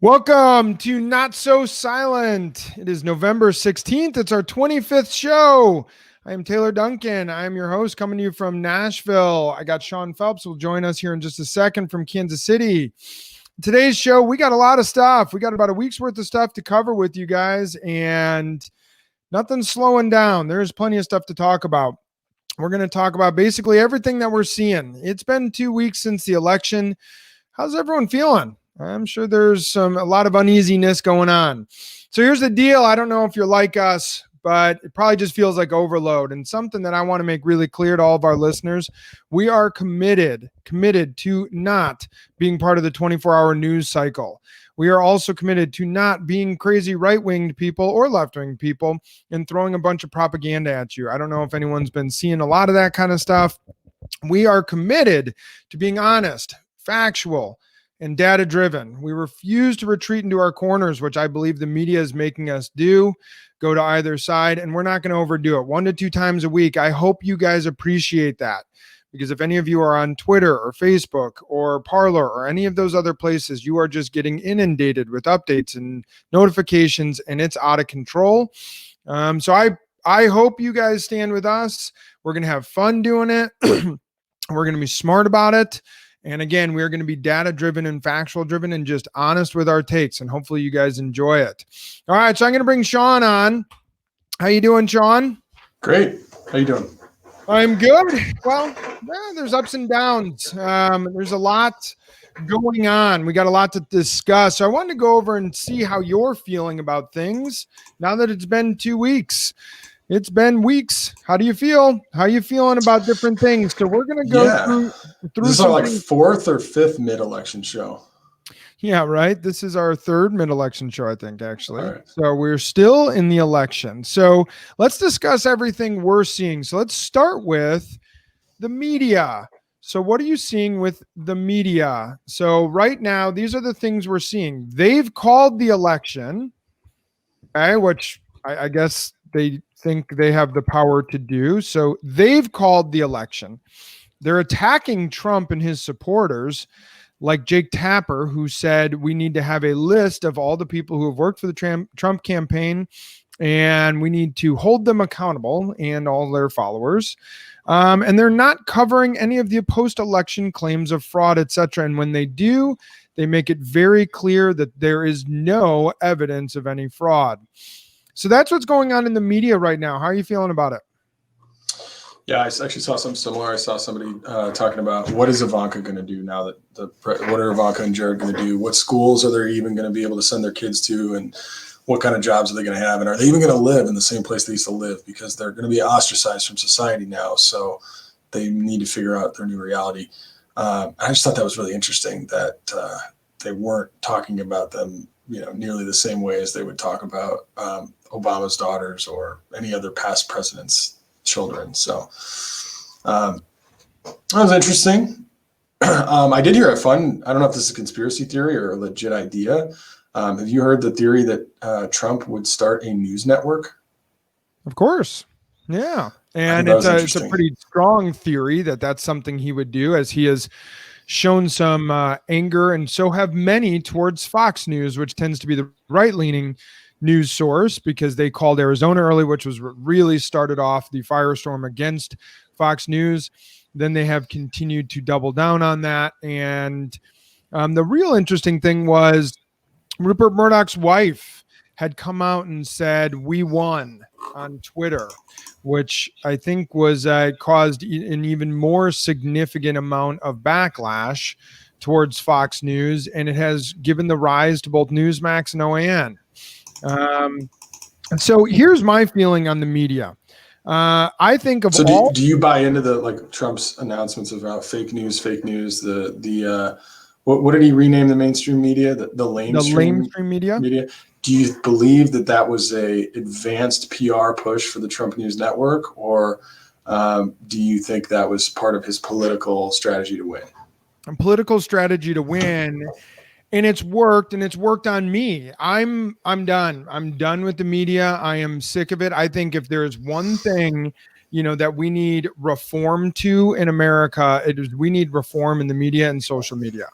Welcome to Not So Silent. It is November 16th. It's our 25th show. I am Taylor Duncan. I am your host coming to you from Nashville. I got Sean Phelps will join us here in just a second from Kansas City. Today's show, we got a lot of stuff. We got about a week's worth of stuff to cover with you guys, and nothing's slowing down. There's plenty of stuff to talk about. We're going to talk about basically everything that we're seeing. It's been 2 weeks since the election. How's everyone feeling? I'm sure there's a lot of uneasiness going on. So here's the deal. I don't know if you're like us, but it probably just feels like overload. And something that I want to make really clear to all of our listeners, we are committed to not being part of the 24-hour news cycle. We are also committed to not being crazy right-winged people or left-wing people and throwing a bunch of propaganda at you. I don't know if anyone's been seeing a lot of that kind of stuff. We are committed to being honest, factual, and data-driven. We refuse to retreat into our corners, which I believe the media is making us do, go to either side, and we're not going to overdo it. 1 to 2 times a week. I hope you guys appreciate that, because if any of you are on Twitter or Facebook or Parler or any of those other places, you are just getting inundated with updates and notifications, and it's out of control. So I hope you guys stand with us. We're going to have fun doing it. We're going to be smart about it. And again, we're going to be data-driven and factual-driven and just honest with our takes. And hopefully you guys enjoy it. All right, so I'm going to bring Sean on. How you doing, Sean? Great. How you doing? I'm good. Well, there's ups and downs. There's a lot going on. We got a lot to discuss. So I wanted to go over and see how you're feeling about things now that it's been 2 weeks. It's been weeks. How do you feel? How are you feeling about different things? So we're going to go through This is our like 4th or 5th mid-election show. Yeah, right. This is our 3rd mid-election show, I think, actually. Right. So we're still in the election. So let's discuss everything we're seeing. So let's start with the media. So what are you seeing with the media? So right now, these are the things we're seeing. They've called the election, okay, which I guess they think they have the power to do. So they've called the election. They're attacking Trump and his supporters, like Jake Tapper, who said we need to have a list of all the people who have worked for the Trump campaign, and we need to hold them accountable and all their followers. And they're not covering any of the post-election claims of fraud, etc. And when they do, they make it very clear that there is no evidence of any fraud. So that's what's going on in the media right now. How are you feeling about it? Yeah, I actually saw something similar. I saw somebody talking about what is Ivanka going to do now that what are Ivanka and Jared going to do? What schools are they even going to be able to send their kids to? And what kind of jobs are they going to have? And are they even going to live in the same place they used to live? Because they're going to be ostracized from society now. So they need to figure out their new reality. I just thought that was really interesting that they weren't talking about them, nearly the same way as they would talk about Obama's daughters or any other past president's children. So that was interesting. I did hear a fun, I don't know if this is a conspiracy theory or a legit idea. Have you heard the theory that Trump would start a news network? Of course. Yeah. And it's a pretty strong theory that that's something he would do, as he has shown some anger, and so have many, towards Fox News, which tends to be the right-leaning news source, because they called Arizona early, which was really started off the firestorm against Fox News. Then they have continued to double down on that. And the real interesting thing was Rupert Murdoch's wife had come out and said, "We won," on Twitter, which I think was caused an even more significant amount of backlash towards Fox News. And it has given the rise to both Newsmax and OAN. So here's my feeling on the media. I think of do you buy into the Trump's announcements about fake news? What did he rename the mainstream media? The lamestream media. Do you believe that was a advanced PR push for the Trump News Network, or do you think that was part of his political strategy to win? Political strategy to win. And it's worked, and it's worked on me. I'm done. I'm done with the media. I am sick of it. I think if there's one thing, that we need reform to in America, it is we need reform in the media and social media.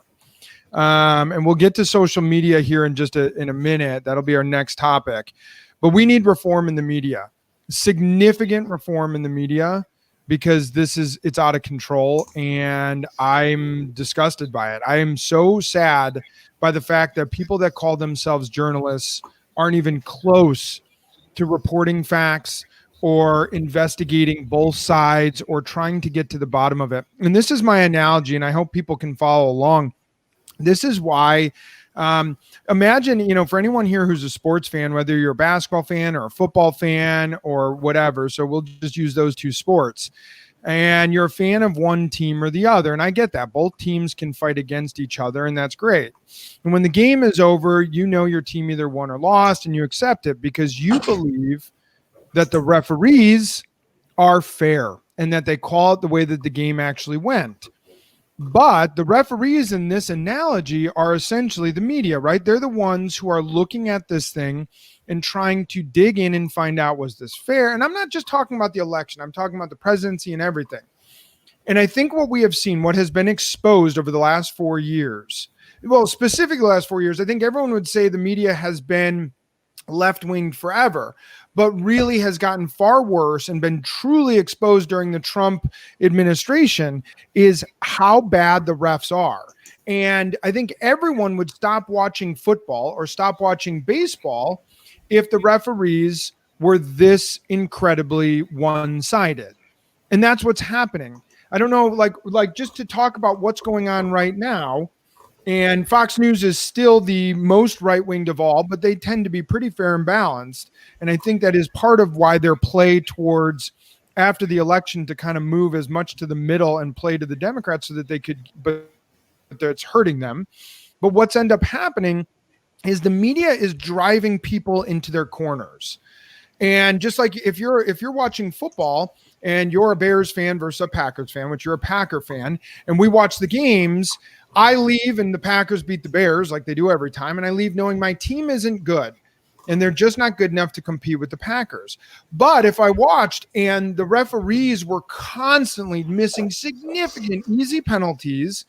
And we'll get to social media here in just in a minute. That'll be our next topic. But we need reform in the media, significant reform in the media, because it's out of control, and I'm disgusted by it. I am so sad by the fact that people that call themselves journalists aren't even close to reporting facts or investigating both sides or trying to get to the bottom of it. And this is my analogy, and I hope people can follow along. This is why, imagine, for anyone here who's a sports fan, whether you're a basketball fan or a football fan or whatever, so we'll just use those two sports, and you're a fan of one team or the other. And I get that. Both teams can fight against each other, and that's great. And when the game is over, your team either won or lost, and you accept it because you believe that the referees are fair and that they call it the way that the game actually went. But the referees in this analogy are essentially the media, right? They're the ones who are looking at this thing and trying to dig in and find out, was this fair? And I'm not just talking about the election. I'm talking about the presidency and everything. And I think what we have seen, what has been exposed over the last 4 years, well, specifically the last 4 years, I think everyone would say the media has been left-winged forever, but really has gotten far worse and been truly exposed during the Trump administration, is how bad the refs are. And I think everyone would stop watching football or stop watching baseball if the referees were this incredibly one-sided. And that's what's happening. I don't know, like just to talk about what's going on right now. And Fox News is still the most right-winged of all, but they tend to be pretty fair and balanced. And I think that is part of why their play towards after the election to kind of move as much to the middle and play to the Democrats so that they could, but it's hurting them. But what's end up happening is the media is driving people into their corners. And just like if you're watching football and you're a Bears fan versus a Packers fan, which you're a Packer fan, and we watch the games, I leave and the Packers beat the Bears like they do every time, and I leave knowing my team isn't good and they're just not good enough to compete with the Packers. But if I watched and the referees were constantly missing significant easy penalties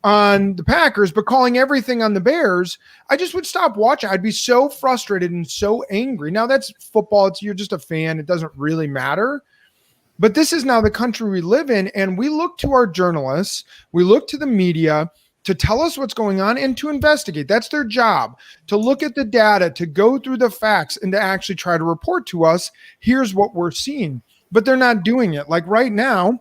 on the Packers but calling everything on the Bears, I just would stop watching. I'd be so frustrated and so angry. Now that's football. You're just a fan. It doesn't really matter. But this is now the country we live in, and we look to our journalists, we look to the media to tell us what's going on and to investigate. That's their job, to look at the data, to go through the facts, and to actually try to report to us, here's what we're seeing. But they're not doing it. Like right now,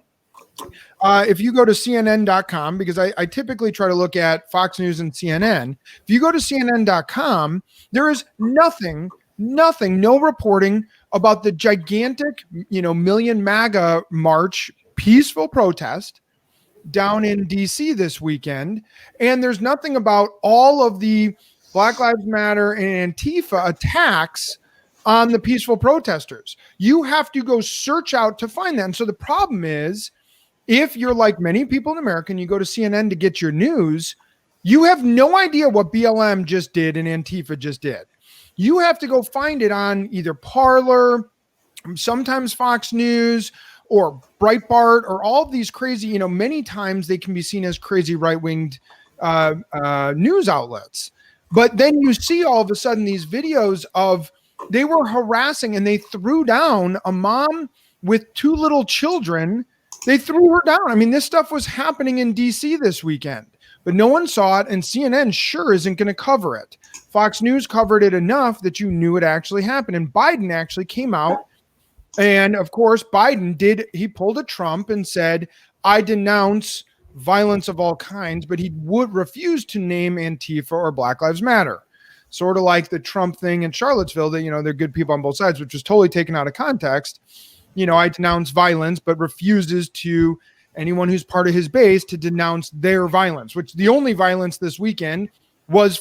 if you go to CNN.com, because I typically try to look at Fox News and CNN. If you go to CNN.com, there is nothing, no reporting about the gigantic, Million MAGA march, peaceful protest down in DC this weekend. And there's nothing about all of the Black Lives Matter and Antifa attacks on the peaceful protesters. You have to go search out to find that. And so the problem is, if you're like many people in America and you go to CNN to get your news, you have no idea what BLM just did and Antifa just did. You have to go find it on either Parler, sometimes Fox News, or Breitbart, or all of these crazy, many times they can be seen as crazy right-winged news outlets. But then you see all of a sudden these videos of they were harassing and they threw down a mom with two little children. They threw her down. I mean, this stuff was happening in DC this weekend, but no one saw it, and CNN sure isn't going to cover it. Fox News covered it enough that you knew it actually happened. And Biden actually came out. And of course, he pulled a Trump and said, I denounce violence of all kinds, but he would refuse to name Antifa or Black Lives Matter. Sort of like the Trump thing in Charlottesville that, they're good people on both sides, which was totally taken out of context. I denounce violence, but refuses to anyone who's part of his base to denounce their violence, which the only violence this weekend was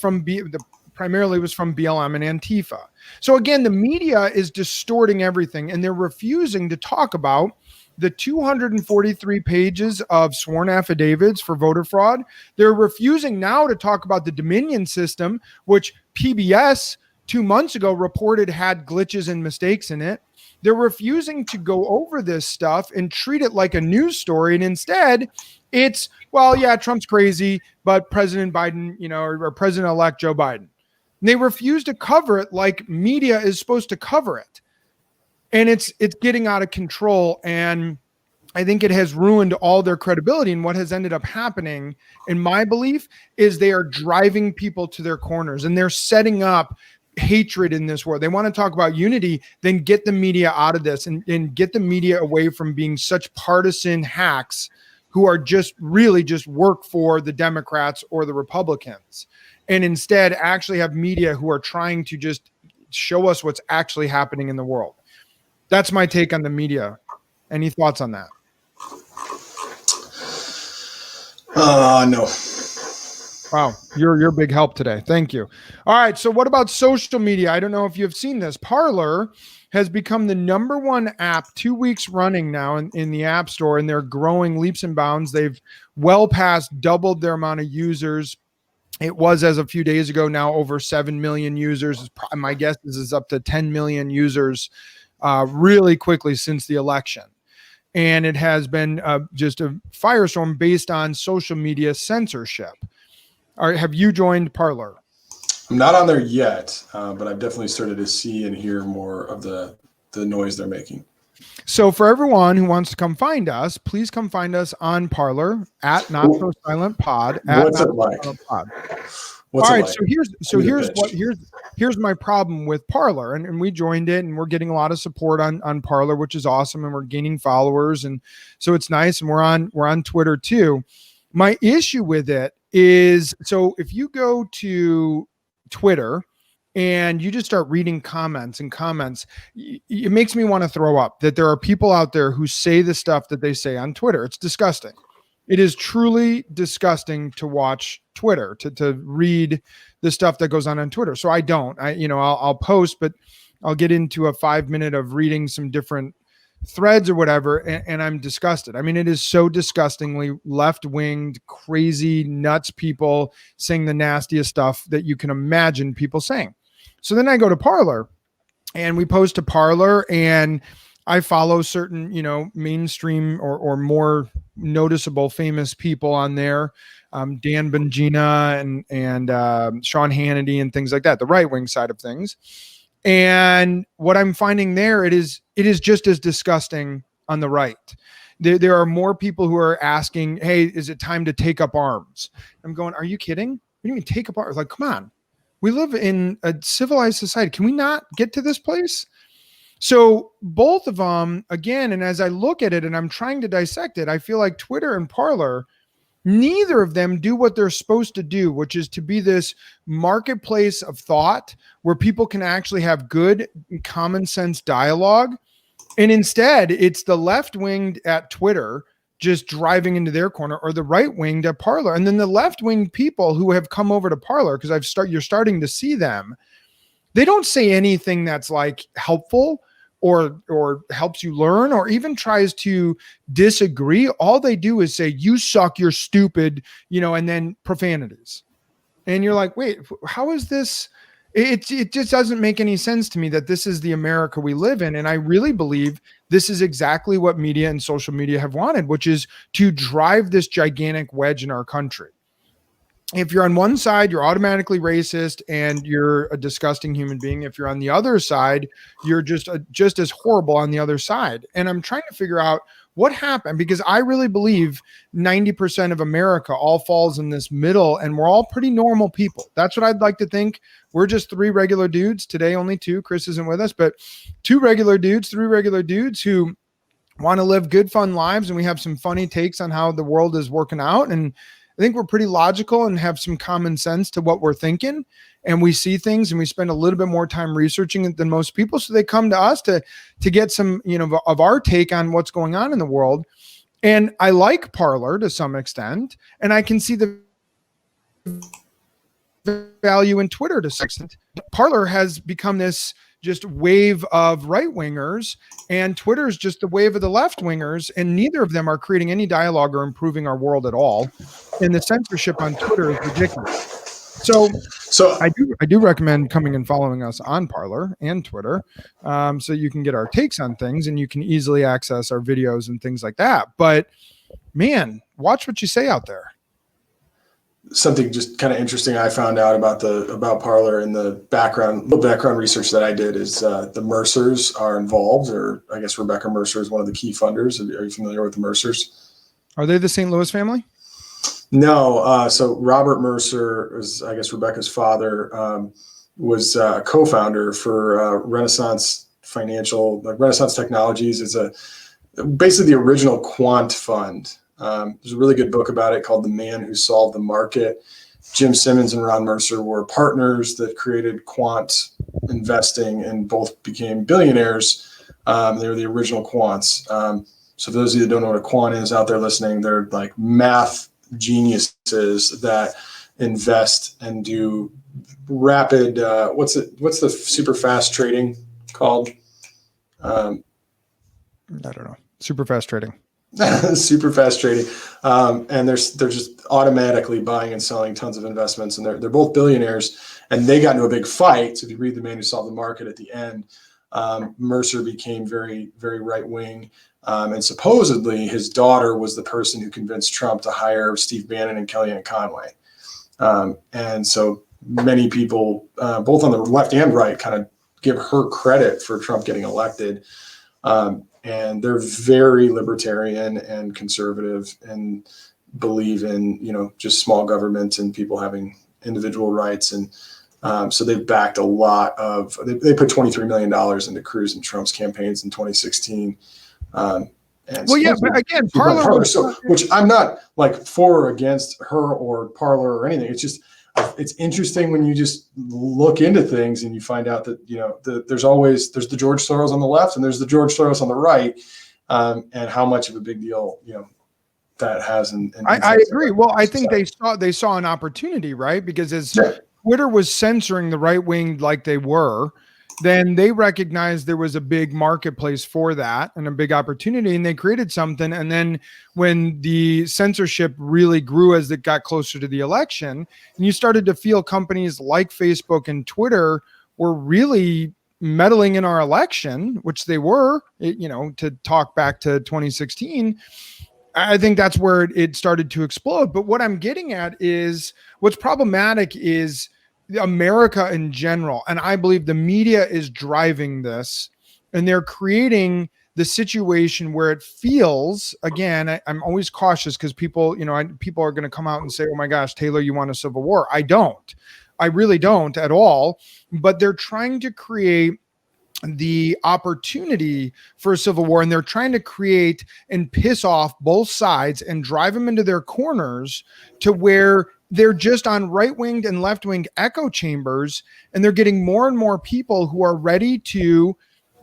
primarily was from BLM and Antifa. So again, the media is distorting everything, and they're refusing to talk about the 243 pages of sworn affidavits for voter fraud. They're refusing now to talk about the Dominion system, which PBS 2 months ago reported had glitches and mistakes in it. they're refusing to go over this stuff and treat it like a news story. And instead it's, well, yeah, Trump's crazy, but President Biden, or President-elect Joe Biden. And they refuse to cover it like media is supposed to cover it. And it's getting out of control. And I think it has ruined all their credibility. And what has ended up happening, in my belief, is they are driving people to their corners and they're setting up hatred in this world. They want to talk about unity, then get the media out of this and get the media away from being such partisan hacks who are just work for the Democrats or the Republicans, and instead actually have media who are trying to just show us what's actually happening in the world. That's my take on the media. Any thoughts on that? No. Wow, you're a big help today. Thank you. All right, so what about social media? I don't know if you've seen this. Parler has become the #1 app 2 weeks running now in the App Store, and they're growing leaps and bounds. They've well past doubled their amount of users. It was, as a few days ago, now over 7 million users. My guess is up to 10 million users really quickly since the election. And it has been just a firestorm based on social media censorship. Have you joined Parler? I'm not on there yet, but I've definitely started to see and hear more of the noise they're making. So for everyone who wants to come find us, please come find us on Parler at Not So Silent Pod. What's it like? All right, so here's my problem with Parler, and we joined it, and we're getting a lot of support on Parler, which is awesome, and we're gaining followers, and so it's nice, and we're on Twitter too. My issue with it is, so if you go to Twitter and you just start reading comments, it makes me want to throw up that there are people out there who say the stuff that they say on Twitter. It's disgusting. It is truly disgusting to watch Twitter, to read the stuff that goes on Twitter. So I'll post, but I'll get into a 5 minute of reading some different threads or whatever, and I'm disgusted. I mean, it is so disgustingly left-winged, crazy, nuts people saying the nastiest stuff that you can imagine people saying. So then I go to Parler, and we post to Parler, and I follow certain, mainstream or more noticeable famous people on there, Dan Bongina and Sean Hannity and things like that, the right-wing side of things. And what I'm finding there, it is just as disgusting on the right. There are more people who are asking, hey, is it time to take up arms? I'm going, are you kidding? What do you mean take up arms? Like, come on. We live in a civilized society. Can we not get to this place? So both of them, again, and as I look at it and I'm trying to dissect it, I feel like Twitter and Parler, neither of them do what they're supposed to do, which is to be this marketplace of thought where people can actually have good common sense dialogue. And instead, it's the left-winged at Twitter just driving into their corner, or the right-winged at Parler. And then the left-wing people who have come over to Parler, because you're starting to see them, they don't say anything that's like helpful or helps you learn, or even tries to disagree. All they do is say, you suck, you're stupid, and then profanities. And you're like, wait, how is this? It just doesn't make any sense to me that this is the America we live in. And I really believe this is exactly what media and social media have wanted, which is to drive this gigantic wedge in our country. If you're on one side, you're automatically racist and you're a disgusting human being. If you're on the other side, you're just as horrible on the other side. And I'm trying to figure out what happened, because I really believe 90% of America all falls in this middle, and we're all pretty normal people. That's what I'd like to think. We're just three regular dudes. Today, only two. Chris isn't with us, but three regular dudes who want to live good, fun lives. And we have some funny takes on how the world is working out. And I think we're pretty logical and have some common sense to what we're thinking, and we see things and we spend a little bit more time researching it than most people. So they come to us to get some, of our take on what's going on in the world. And I like Parler to some extent, and I can see the value in Twitter to some extent. Parler has become this just wave of right wingers, and Twitter is just the wave of the left wingers, and neither of them are creating any dialogue or improving our world at all. And the censorship on Twitter is ridiculous. So I do recommend coming and following us on Parler and Twitter, so you can get our takes on things and you can easily access our videos and things like that. But man, watch what you say out there. something just kind of interesting I found out about Parler and the background research that I did is the Mercers are involved, or I guess Rebecca Mercer is one of the key funders. Are you familiar with the Mercers? Are they the St. Louis family? No. So Robert Mercer is, I guess, Rebecca's father, was a co-founder for Renaissance Renaissance Technologies. It's basically the original quant fund. There's a really good book about it called The Man Who Solved the Market. Jim Simmons and Ron Mercer were partners that created quant investing and both became billionaires. They were the original quants. So for those of you that don't know what a quant is out there listening, they're like math geniuses that invest and do rapid, what's the super fast trading called? I don't know. Super fast trading. Super fast trading, and they're just automatically buying and selling tons of investments, and they're both billionaires, and they got into a big fight. So if you read The Man Who Solved the Market at the end, Mercer became very, very right wing, and supposedly his daughter was the person who convinced Trump to hire Steve Bannon and Kellyanne Conway, and so many people, both on the left and right, kind of give her credit for Trump getting elected. And they're very libertarian and conservative and believe in, just small government and people having individual rights. And so they've backed a lot of, they put $23 million into Cruz and Trump's campaigns in 2016. But again, Parler, which I'm not like for or against her or Parler or anything. It's just, it's interesting when you just look into things and you find out that, there's the George Soros on the left and there's the George Soros on the right, and how much of a big deal, that has. I agree. Well, I think they saw an opportunity, right? Because as Twitter was censoring the right wing like they were, then they recognized there was a big marketplace for that and a big opportunity, and they created something. And then when the censorship really grew as it got closer to the election, and you started to feel companies like Facebook and Twitter were really meddling in our election, which they were, to talk back to 2016, I think that's where it started to explode. But what I'm getting at is what's problematic is America in general. And I believe the media is driving this, and they're creating the situation where it feels, again, I'm always cautious because people are going to come out and say, oh my gosh, Taylor, you want a civil war. I really don't at all. But they're trying to create the opportunity for a civil war, and they're trying to create and piss off both sides and drive them into their corners to where they're just on right-winged and left-winged echo chambers, and they're getting more and more people who are ready to,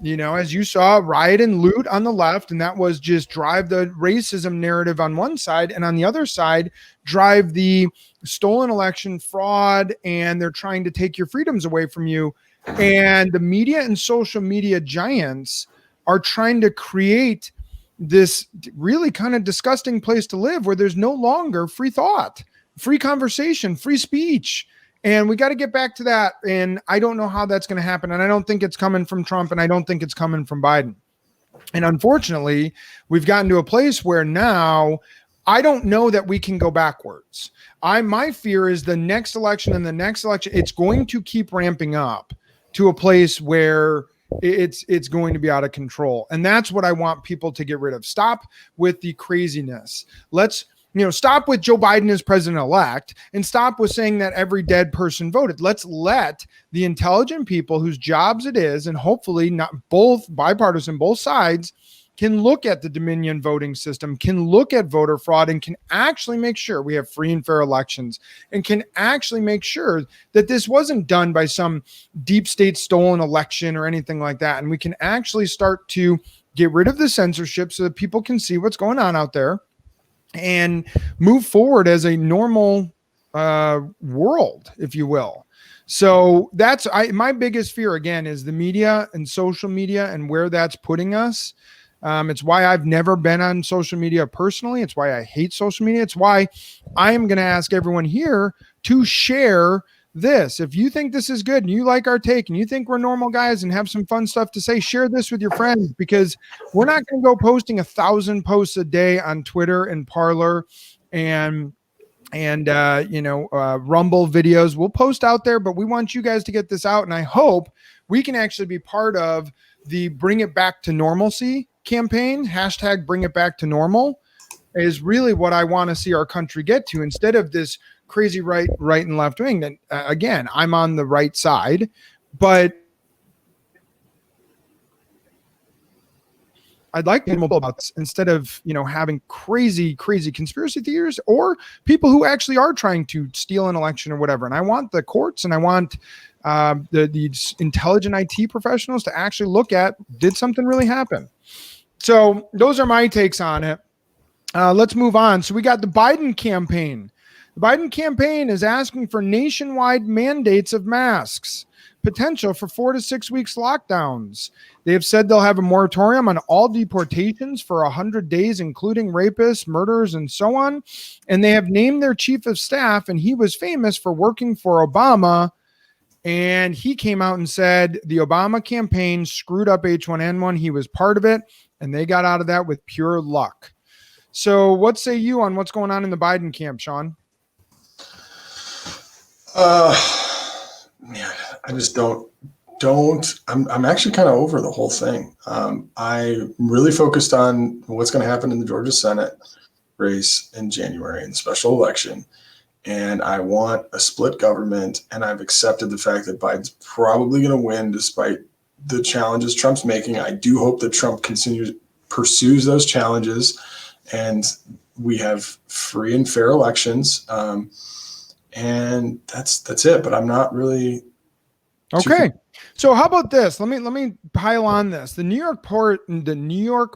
as you saw, riot and loot on the left, and that was just drive the racism narrative on one side, and on the other side, drive the stolen election fraud, and they're trying to take your freedoms away from you. And the media and social media giants are trying to create this really kind of disgusting place to live where there's no longer free thought, free conversation, free speech. And we got to get back to that. And I don't know how that's going to happen. And I don't think it's coming from Trump, and I don't think it's coming from Biden. And unfortunately, we've gotten to a place where now I don't know that we can go backwards. My fear is the next election and the next election, it's going to keep ramping up to a place where it's going to be out of control. And that's what I want people to get rid of. Stop with the craziness. Let's stop with Joe Biden as president-elect, and stop with saying that every dead person voted. Let's let the intelligent people whose jobs it is, and hopefully not both bipartisan, both sides, can look at the Dominion voting system, can look at voter fraud, and can actually make sure we have free and fair elections, and can actually make sure that this wasn't done by some deep state stolen election or anything like that. And we can actually start to get rid of the censorship so that people can see what's going on out there and move forward as a normal world, if you will. So that's my biggest fear, again, is the media and social media and where that's putting us. It's why I've never been on social media personally. It's why I hate social media. It's why I am going to ask everyone here to share this. If you think this is good and you like our take and you think we're normal guys and have some fun stuff to say, share this with your friends, because we're not going to go posting 1,000 posts a day on Twitter and Parler and Rumble videos. We'll post out there, but we want you guys to get this out. And I hope we can actually be part of the Bring It Back to Normalcy campaign. Hashtag Bring It Back to Normal is really what I want to see our country get to, instead of this crazy right and left wing. That again, I'm on the right side, but I'd like to know about this, instead of having crazy conspiracy theories or people who actually are trying to steal an election or whatever. And I want the courts and I want the intelligent IT professionals to actually look at, did something really happen? So those are my takes on it. Let's move on. So we got the Biden campaign. The Biden campaign is asking for nationwide mandates of masks, potential for 4 to 6 weeks lockdowns. They have said they'll have a moratorium on all deportations for 100 days, including rapists, murderers, and so on. And they have named their chief of staff, and he was famous for working for Obama. And he came out and said the Obama campaign screwed up H1N1. He was part of it, and they got out of that with pure luck. So what say you on what's going on in the Biden camp, Sean? Man, I just don't, I'm actually kind of over the whole thing. I'm really focused on what's going to happen in the Georgia Senate race in January in the special election. And I want a split government. And I've accepted the fact that Biden's probably going to win despite the challenges Trump's making. I do hope that Trump pursues those challenges, and we have free and fair elections. And that's it. But I'm not really okay. So how about this? Let me pile on this. The New York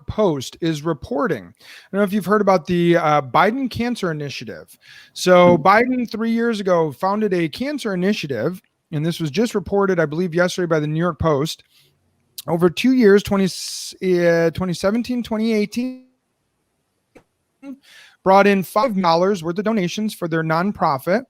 Post is reporting. I don't know if you've heard about the Biden Cancer Initiative. So Biden 3 years ago founded a cancer initiative, and this was just reported, I believe, yesterday by the New York Post. Over 2 years, 2017, 2018, brought in $5 worth of donations for their nonprofit,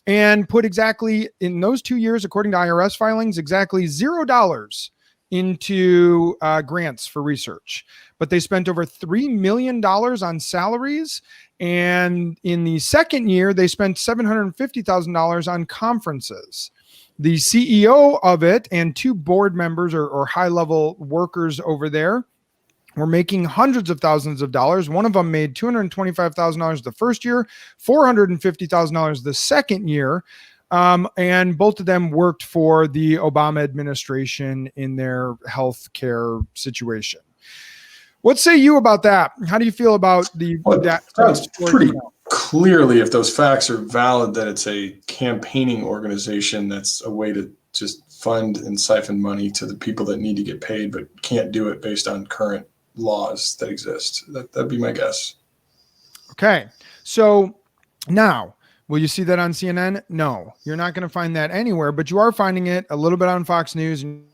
and put exactly in those 2 years, according to IRS filings, exactly $0 into grants for research. But they spent over $3 million on salaries. And in the second year, they spent $750,000 on conferences. The CEO of it and 2 board members or high-level workers over there were making hundreds of thousands of dollars. One of them made $225,000 the first year, $450,000 the second year. And both of them worked for the Obama administration in their healthcare situation. What say you about that? How do you feel about that? Sounds pretty clearly, if those facts are valid, that it's a campaigning organization that's a way to just fund and siphon money to the people that need to get paid but can't do it based on current laws that exist. That'd be my guess. Okay. So now, will you see that on CNN? No, you're not going to find that anywhere, but you are finding it a little bit on Fox News, and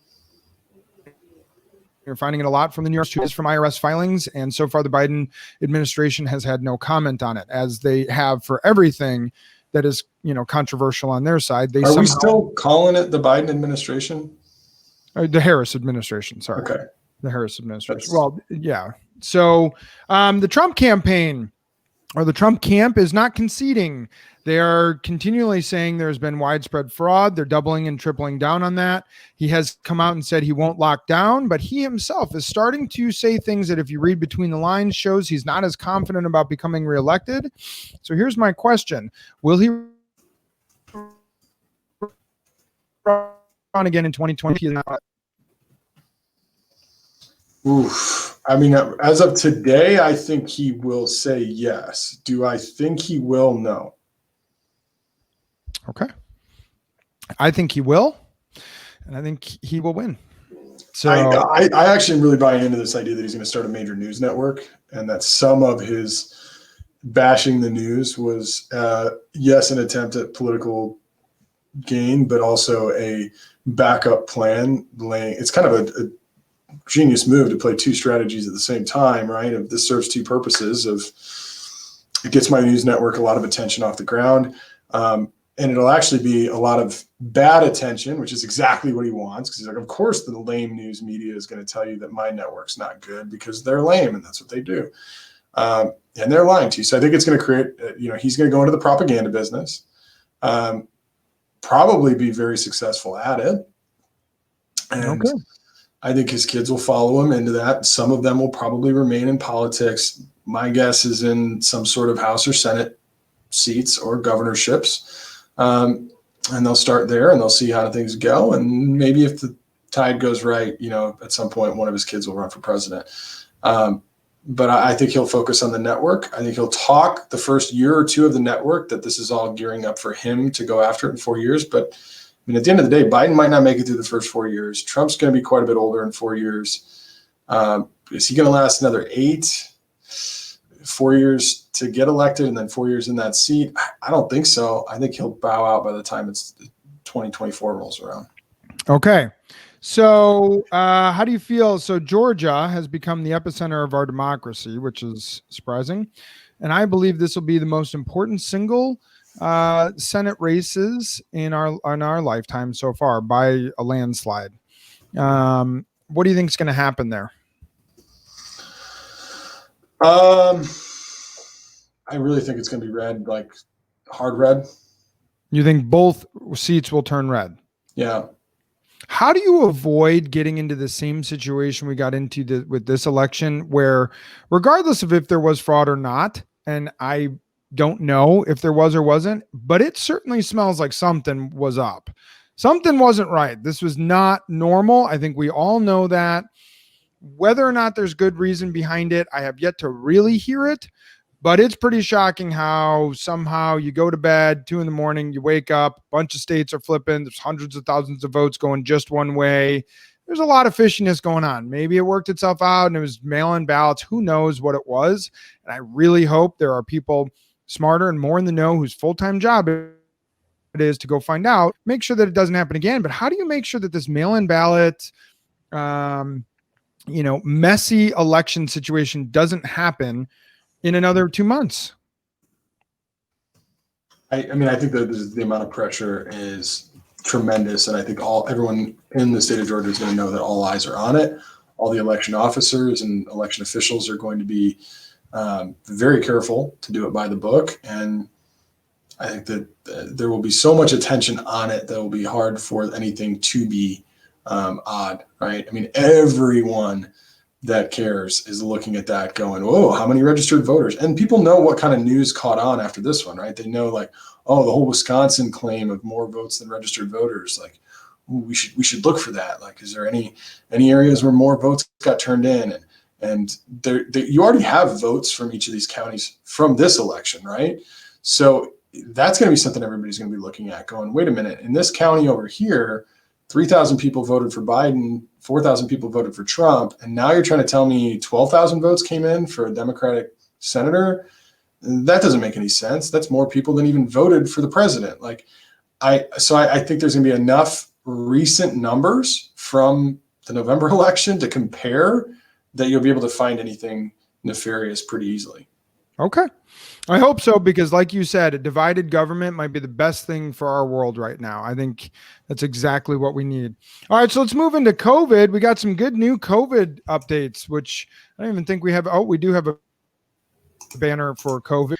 you're finding it a lot from the New York Times, from IRS filings. And so far, the Biden administration has had no comment on it, as they have for everything that is, controversial on their side. Are we still calling it the Biden administration? The Harris administration. Sorry. Okay. The Harris administration. Well, yeah. So the Trump campaign, or the Trump camp, is not conceding. They are continually saying there's been widespread fraud. They're doubling and tripling down on that. He has come out and said he won't lock down, but he himself is starting to say things that, if you read between the lines, shows he's not as confident about becoming reelected. So here's my question. Will he run again in 2020? Oof. I mean, as of today, I think he will say yes. Do I think he will? No. Okay. I think he will, and I think he will win. So I actually am really buying into this idea that he's going to start a major news network, and that some of his bashing the news was, yes, an attempt at political gain, but also a backup plan. It's kind of a genius move to play 2 strategies at the same time, right? If this serves 2 purposes: of it gets my news network a lot of attention off the ground, And it'll actually be a lot of bad attention, which is exactly what he wants. Because he's like, of course, the lame news media is going to tell you that my network's not good because they're lame, and that's what they do. And they're lying to you. So I think it's going to create, he's going to go into the propaganda business, probably be very successful at it. And I think his kids will follow him into that. Some of them will probably remain in politics. My guess is in some sort of House or Senate seats or governorships. And they'll start there and they'll see how things go. And maybe if the tide goes right, at some point, one of his kids will run for president. But I think he'll focus on the network. I think he'll talk the first year or two of the network that this is all gearing up for him to go after it in 4 years. But at the end of the day, Biden might not make it through the first 4 years. Trump's going to be quite a bit older in 4 years. Is he going to last another 4 years to get elected and then 4 years in that seat? I don't think so. I think he'll bow out by the time it's 2024 rolls around. Okay. So how do you feel? So Georgia has become the epicenter of our democracy, which is surprising. And I believe this will be the most important single Senate races in our lifetime so far by a landslide. What do you think is going to happen there? I really think it's going to be red, like hard red. You think both seats will turn red? Yeah. How do you avoid getting into the same situation we got into with this election, where regardless of if there was fraud or not, and I don't know if there was or wasn't, but it certainly smells like something was up. Something wasn't right. This was not normal. I think we all know that. Whether or not there's good reason behind it, I have yet to really hear it, but it's pretty shocking how somehow you go to bed 2 a.m, you wake up, a bunch of states are flipping. There's hundreds of thousands of votes going just one way. There's a lot of fishiness going on. Maybe it worked itself out and it was mail-in ballots. Who knows what it was? And I really hope there are people smarter and more in the know whose full-time job it is to go find out, make sure that it doesn't happen again. But how do you make sure that this mail-in ballot, messy election situation doesn't happen in another 2 months? I think that the amount of pressure is tremendous. And I think everyone in the state of Georgia is going to know that all eyes are on it. All the election officers and election officials are going to be very careful to do it by the book. And I think that there will be so much attention on it that it will be hard for anything to be odd, right? Everyone that cares is looking at that going, whoa, how many registered voters? And people know what kind of news caught on after this one, right? They know the whole Wisconsin claim of more votes than registered voters. Like, ooh, we should look for that. Like, is there any areas where more votes got turned in? And you already have votes from each of these counties from this election, right? So that's going to be something everybody's going to be looking at going, wait a minute, in this county over here, 3,000 people voted for Biden, 4,000 people voted for Trump, and now you're trying to tell me 12,000 votes came in for a Democratic senator? That doesn't make any sense. That's more people than even voted for the president. I think there's going to be enough recent numbers from the November election to compare that you'll be able to find anything nefarious pretty easily. Okay. I hope so, because like you said, a divided government might be the best thing for our world right now. I think that's exactly what we need. All right, so let's move into COVID. We got some good new COVID updates, which I don't even think we have. Oh, we do have a banner for COVID.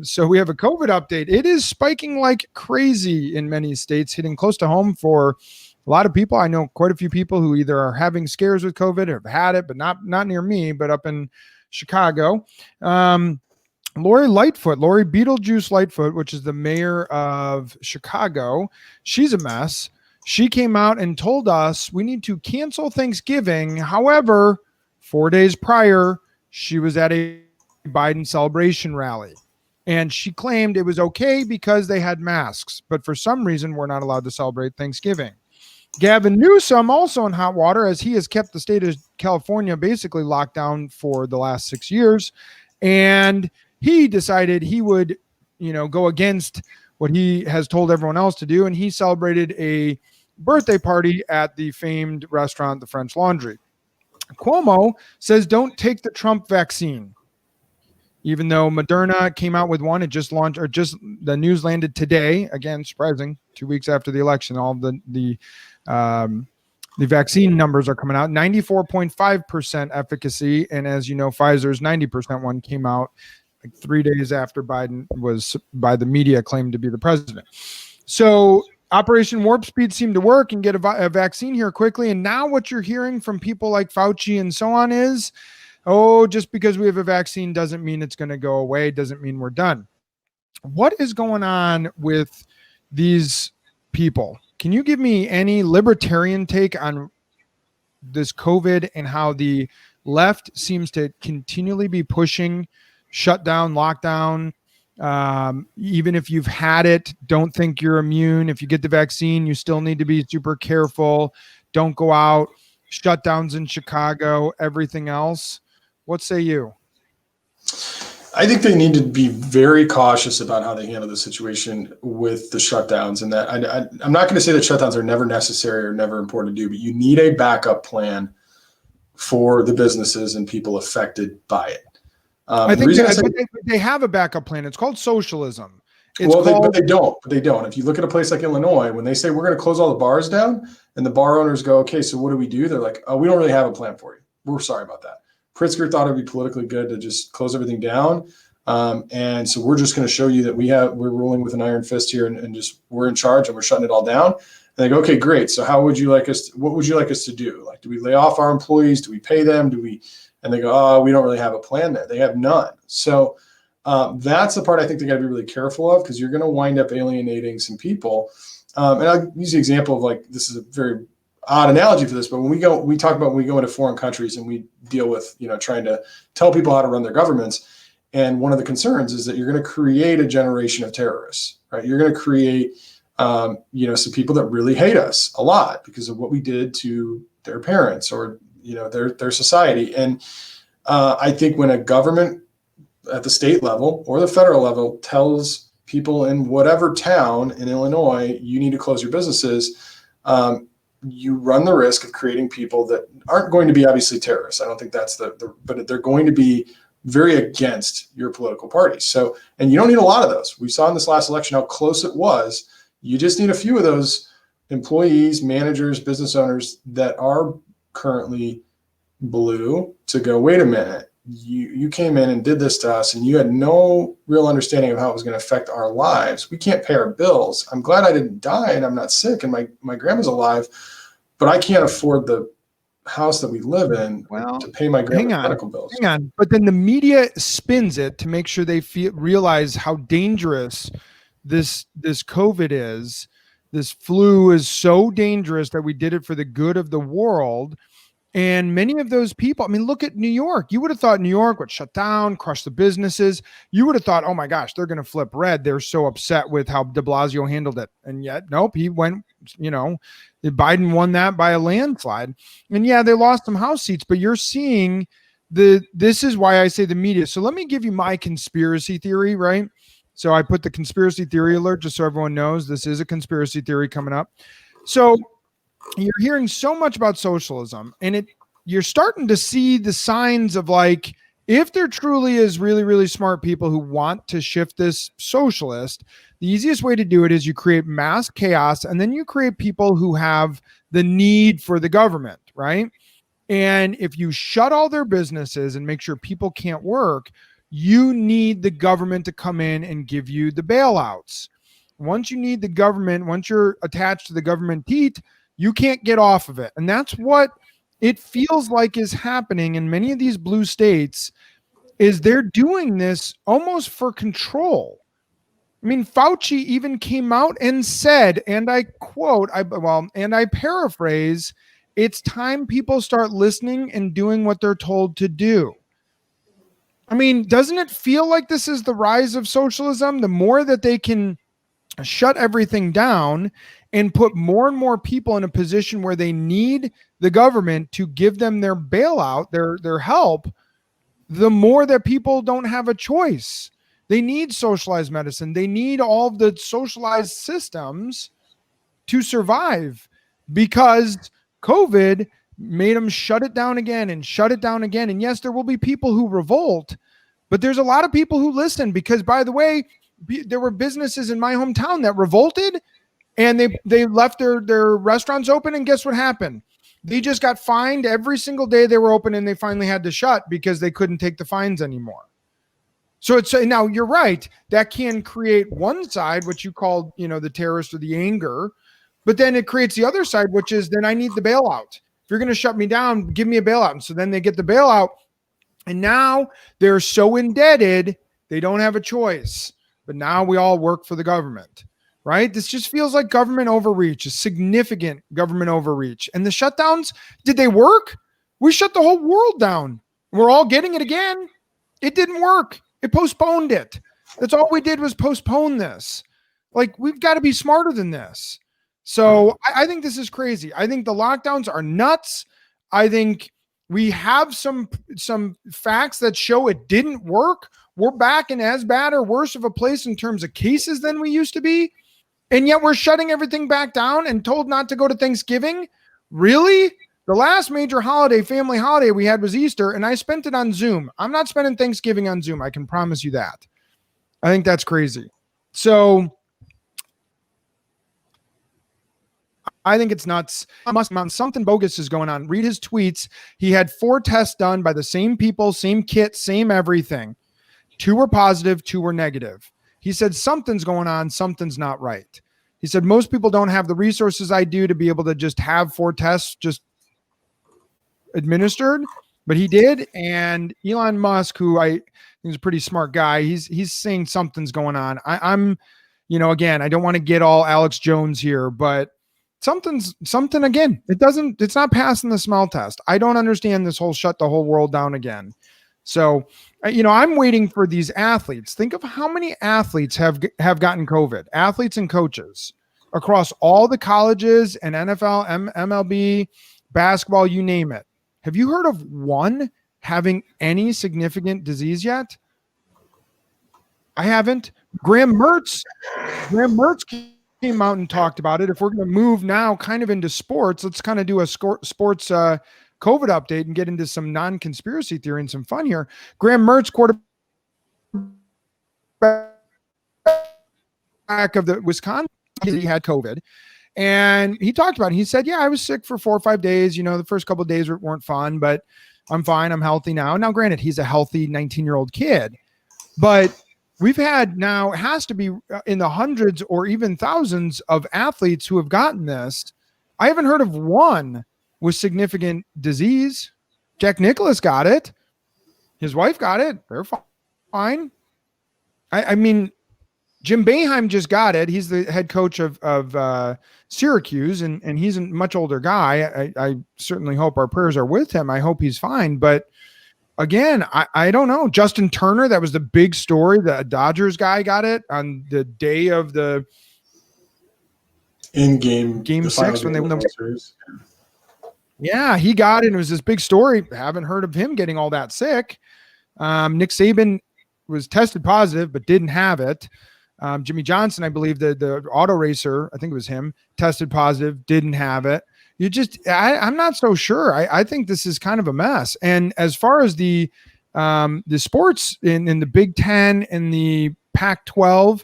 So we have a COVID update. It is spiking like crazy in many states, hitting close to home for a lot of people. I know quite a few people who either are having scares with COVID or have had it, but not near me, but up in Chicago. Lori Beetlejuice Lightfoot, which is the mayor of Chicago, she's a mess. She came out and told us we need to cancel Thanksgiving. However, 4 days prior, she was at a Biden celebration rally, and she claimed it was okay because they had masks, but for some reason, we're not allowed to celebrate Thanksgiving. Gavin Newsom also in hot water, as he has kept the state of California basically locked down for the last 6 years, and he decided he would, go against what he has told everyone else to do, and he celebrated a birthday party at the famed restaurant, the French Laundry. Cuomo says don't take the Trump vaccine. even though Moderna came out with one. It just launched, or just the news landed today. Again, surprising, 2 weeks after the election. All the vaccine numbers are coming out, 94.5% efficacy. And as you know, Pfizer's 90% one came out like 3 days after Biden was, by the media, claimed to be the president. So Operation Warp Speed seemed to work and get a vaccine here quickly. And now what you're hearing from people like Fauci and so on is, oh, just because we have a vaccine doesn't mean it's going to go away, doesn't mean we're done. What is going on with these people? Can you give me any libertarian take on this COVID and how the left seems to continually be pushing shutdown, lockdown? Even if you've had it, don't think you're immune. If you get the vaccine, you still need to be super careful. Don't go out. Shutdowns in Chicago, everything else. What say you? I think they need to be very cautious about how they handle the situation with the shutdowns. And that I'm not going to say that shutdowns are never necessary or never important to do, but you need a backup plan for the businesses and people affected by it. I think they have a backup plan. It's called socialism. But they don't. If you look at a place like Illinois, when they say we're going to close all the bars down, and the bar owners go, okay, so what do we do? They're like, oh, we don't really have a plan for you. We're sorry about that. Pritzker thought it'd be politically good to just close everything down. And so we're just going to show you that we're ruling with an iron fist here and just we're in charge and we're shutting it all down. And they go, okay, great. So what would you like us to do? Like, do we lay off our employees? Do we pay them? And they go, oh, we don't really have a plan there. They have none. So that's the part I think they got to be really careful of, because you're going to wind up alienating some people. And I'll use the example of, like, this is a very odd analogy for this, but when we talk about when we go into foreign countries and we deal with, trying to tell people how to run their governments. And one of the concerns is that you're going to create a generation of terrorists, right? You're going to create, some people that really hate us a lot because of what we did to their parents or, their society. And I think when a government at the state level or the federal level tells people in whatever town in Illinois, you need to close your businesses, you run the risk of creating people that aren't going to be obviously terrorists. I don't think that's but they're going to be very against your political party. So, and you don't need a lot of those. We saw in this last election how close it was. You just need a few of those employees, managers, business owners that are currently blue to go, wait a minute, you came in and did this to us and you had no real understanding of how it was going to affect our lives. We can't pay our bills. I'm glad I didn't die and I'm not sick and my grandma's alive, but I can't afford the house that we live in to pay my grandma's medical bills. Hang on. But then the media spins it to make sure they realize how dangerous this COVID is. This flu is so dangerous that we did it for the good of the world. And many of those people, I mean, look at New York. You would have thought New York would shut down, crush the businesses. You would have thought, oh my gosh, they're going to flip red. They're so upset with how de Blasio handled it. And yet, nope, he went, Biden won that by a landslide. And yeah, they lost some House seats, but you're seeing this is why I say the media. So let me give you my conspiracy theory, right? So I put the conspiracy theory alert just so everyone knows this is a conspiracy theory coming up. So you're hearing so much about socialism, and you're starting to see the signs of, like, if there truly is really, really smart people who want to shift this socialist, the easiest way to do it is you create mass chaos, and then you create people who have the need for the government, right? And if you shut all their businesses and make sure people can't work, you need the government to come in and give you the bailouts. Once you need the government, once you're attached to the government teat, you can't get off of it. And that's what it feels like is happening in many of these blue states, is they're doing this almost for control. I mean, Fauci even came out and said, and I quote, and I paraphrase, it's time people start listening and doing what they're told to do. I mean, doesn't it feel like this is the rise of socialism? The more that they can shut everything down and put more and more people in a position where they need the government to give them their bailout, their help, the more that people don't have a choice. They need socialized medicine. They need all of the socialized systems to survive, because COVID made them shut it down again and shut it down again. And yes, there will be people who revolt, But there's a lot of people who listen because, by the way, there were businesses in my hometown that revolted and they left their restaurants open. And guess what happened? They just got fined every single day they were open, and they finally had to shut because they couldn't take the fines anymore. So it's now you're right. That can create one side, which you called, the terrorist or the anger, but then it creates the other side, which is then I need the bailout. If you're going to shut me down, give me a bailout. And so then they get the bailout, and now they're so indebted, they don't have a choice. But now we all work for the government, right? This just feels like government overreach, a significant government overreach. And the shutdowns, did they work? We shut the whole world down. We're all getting it again. It didn't work. It postponed it. That's all we did was postpone this. Like, we've got to be smarter than this. So I think this is crazy. I think the lockdowns are nuts. I think we have some facts that show it didn't work. We're back in as bad or worse of a place in terms of cases than we used to be. And yet we're shutting everything back down and told not to go to Thanksgiving. Really? The last major holiday, family holiday we had was Easter, and I spent it on Zoom. I'm not spending Thanksgiving on Zoom. I can promise you that. I think that's crazy. So I think it's nuts. Something bogus is going on. Read his tweets. He had 4 tests done by the same people, same kit, same everything. 2 were positive, 2 were negative. He said something's going on, something's not right. He said most people don't have the resources I do to be able to just have 4 tests just administered, but he did. And Elon Musk, who I think is a pretty smart guy, he's saying something's going on. I'm again, I don't want to get all Alex Jones here, but something again. It's not passing the smell test. I don't understand this whole shut the whole world down again. So, I'm waiting for these athletes. Think of how many athletes have gotten COVID, athletes and coaches across all the colleges and NFL, MLB, basketball, you name it. Have you heard of one having any significant disease yet? I haven't. Graham Mertz came out and talked about it. If we're going to move now kind of into sports, let's kind of do a sports COVID update and get into some non-conspiracy theory and some fun here. Graham Mertz, quarterback of the Wisconsin, he had COVID. And he talked about it. He said, I was sick for 4 or 5 days. The first couple of days weren't fun, but I'm fine. I'm healthy now. Now, granted, he's a healthy 19-year-old kid, but we've had now, it has to be in the hundreds or even thousands of athletes who have gotten this. I haven't heard of one with significant disease. Jack Nicklaus got it. His wife got it. They're fine. I mean, Jim Boeheim just got it. He's the head coach of Syracuse, and he's a much older guy. I certainly hope our prayers are with him. I hope he's fine. But again, I don't know. Justin Turner, that was the big story. The Dodgers guy got it on the day of the game 6 when they won the series. Yeah, he got it. And it was this big story. Haven't heard of him getting all that sick. Nick Saban was tested positive, but didn't have it. Jimmy Johnson, I believe the auto racer, I think it was him, tested positive, didn't have it. I'm not so sure. I think this is kind of a mess. And as far as the sports in the Big Ten and the Pac-12,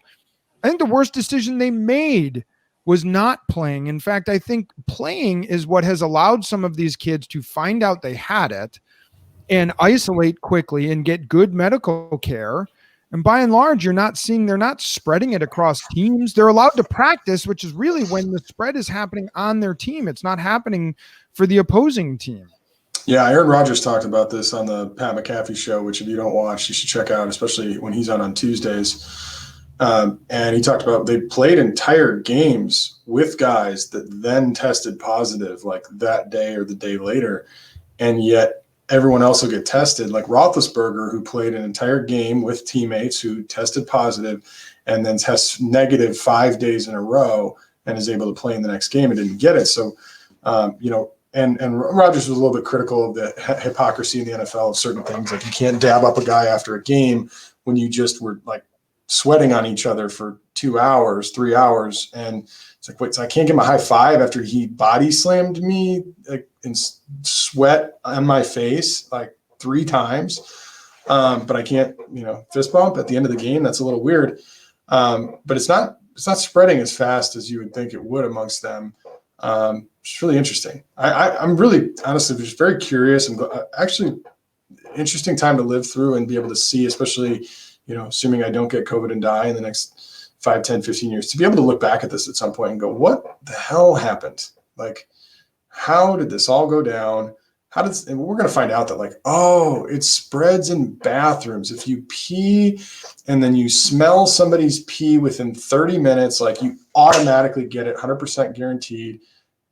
I think the worst decision they made was not playing. In fact, I think playing is what has allowed some of these kids to find out they had it and isolate quickly and get good medical care. And by and large, they're not spreading it across teams. They're allowed to practice, which is really when the spread is happening on their team. It's not happening for the opposing team. Yeah, Aaron Rodgers talked about this on the Pat McAfee show, which if you don't watch, you should check out, especially when he's on Tuesdays. And he talked about they played entire games with guys that then tested positive like that day or the day later. And yet everyone else will get tested, like Roethlisberger, who played an entire game with teammates who tested positive and then tests negative 5 days in a row and is able to play in the next game and didn't get it. So, and Rodgers was a little bit critical of the hypocrisy in the NFL of certain things. Like you can't dab up a guy after a game when you just were like sweating on each other for 2 hours, 3 hours. And it's like, wait, so I can't give him a high five after he body slammed me like in sweat on my face like 3 times. but I can't, fist bump at the end of the game. That's a little weird. But it's not spreading as fast as you would think it would amongst them. It's really interesting. I'm really honestly just very curious and actually interesting time to live through and be able to see, especially, assuming I don't get COVID and die in the next 5, 10, 15 years, to be able to look back at this at some point and go, what the hell happened? Like, how did this all go down? And we're going to find out that it spreads in bathrooms. If you pee and then you smell somebody's pee within 30 minutes, you automatically get it 100% guaranteed.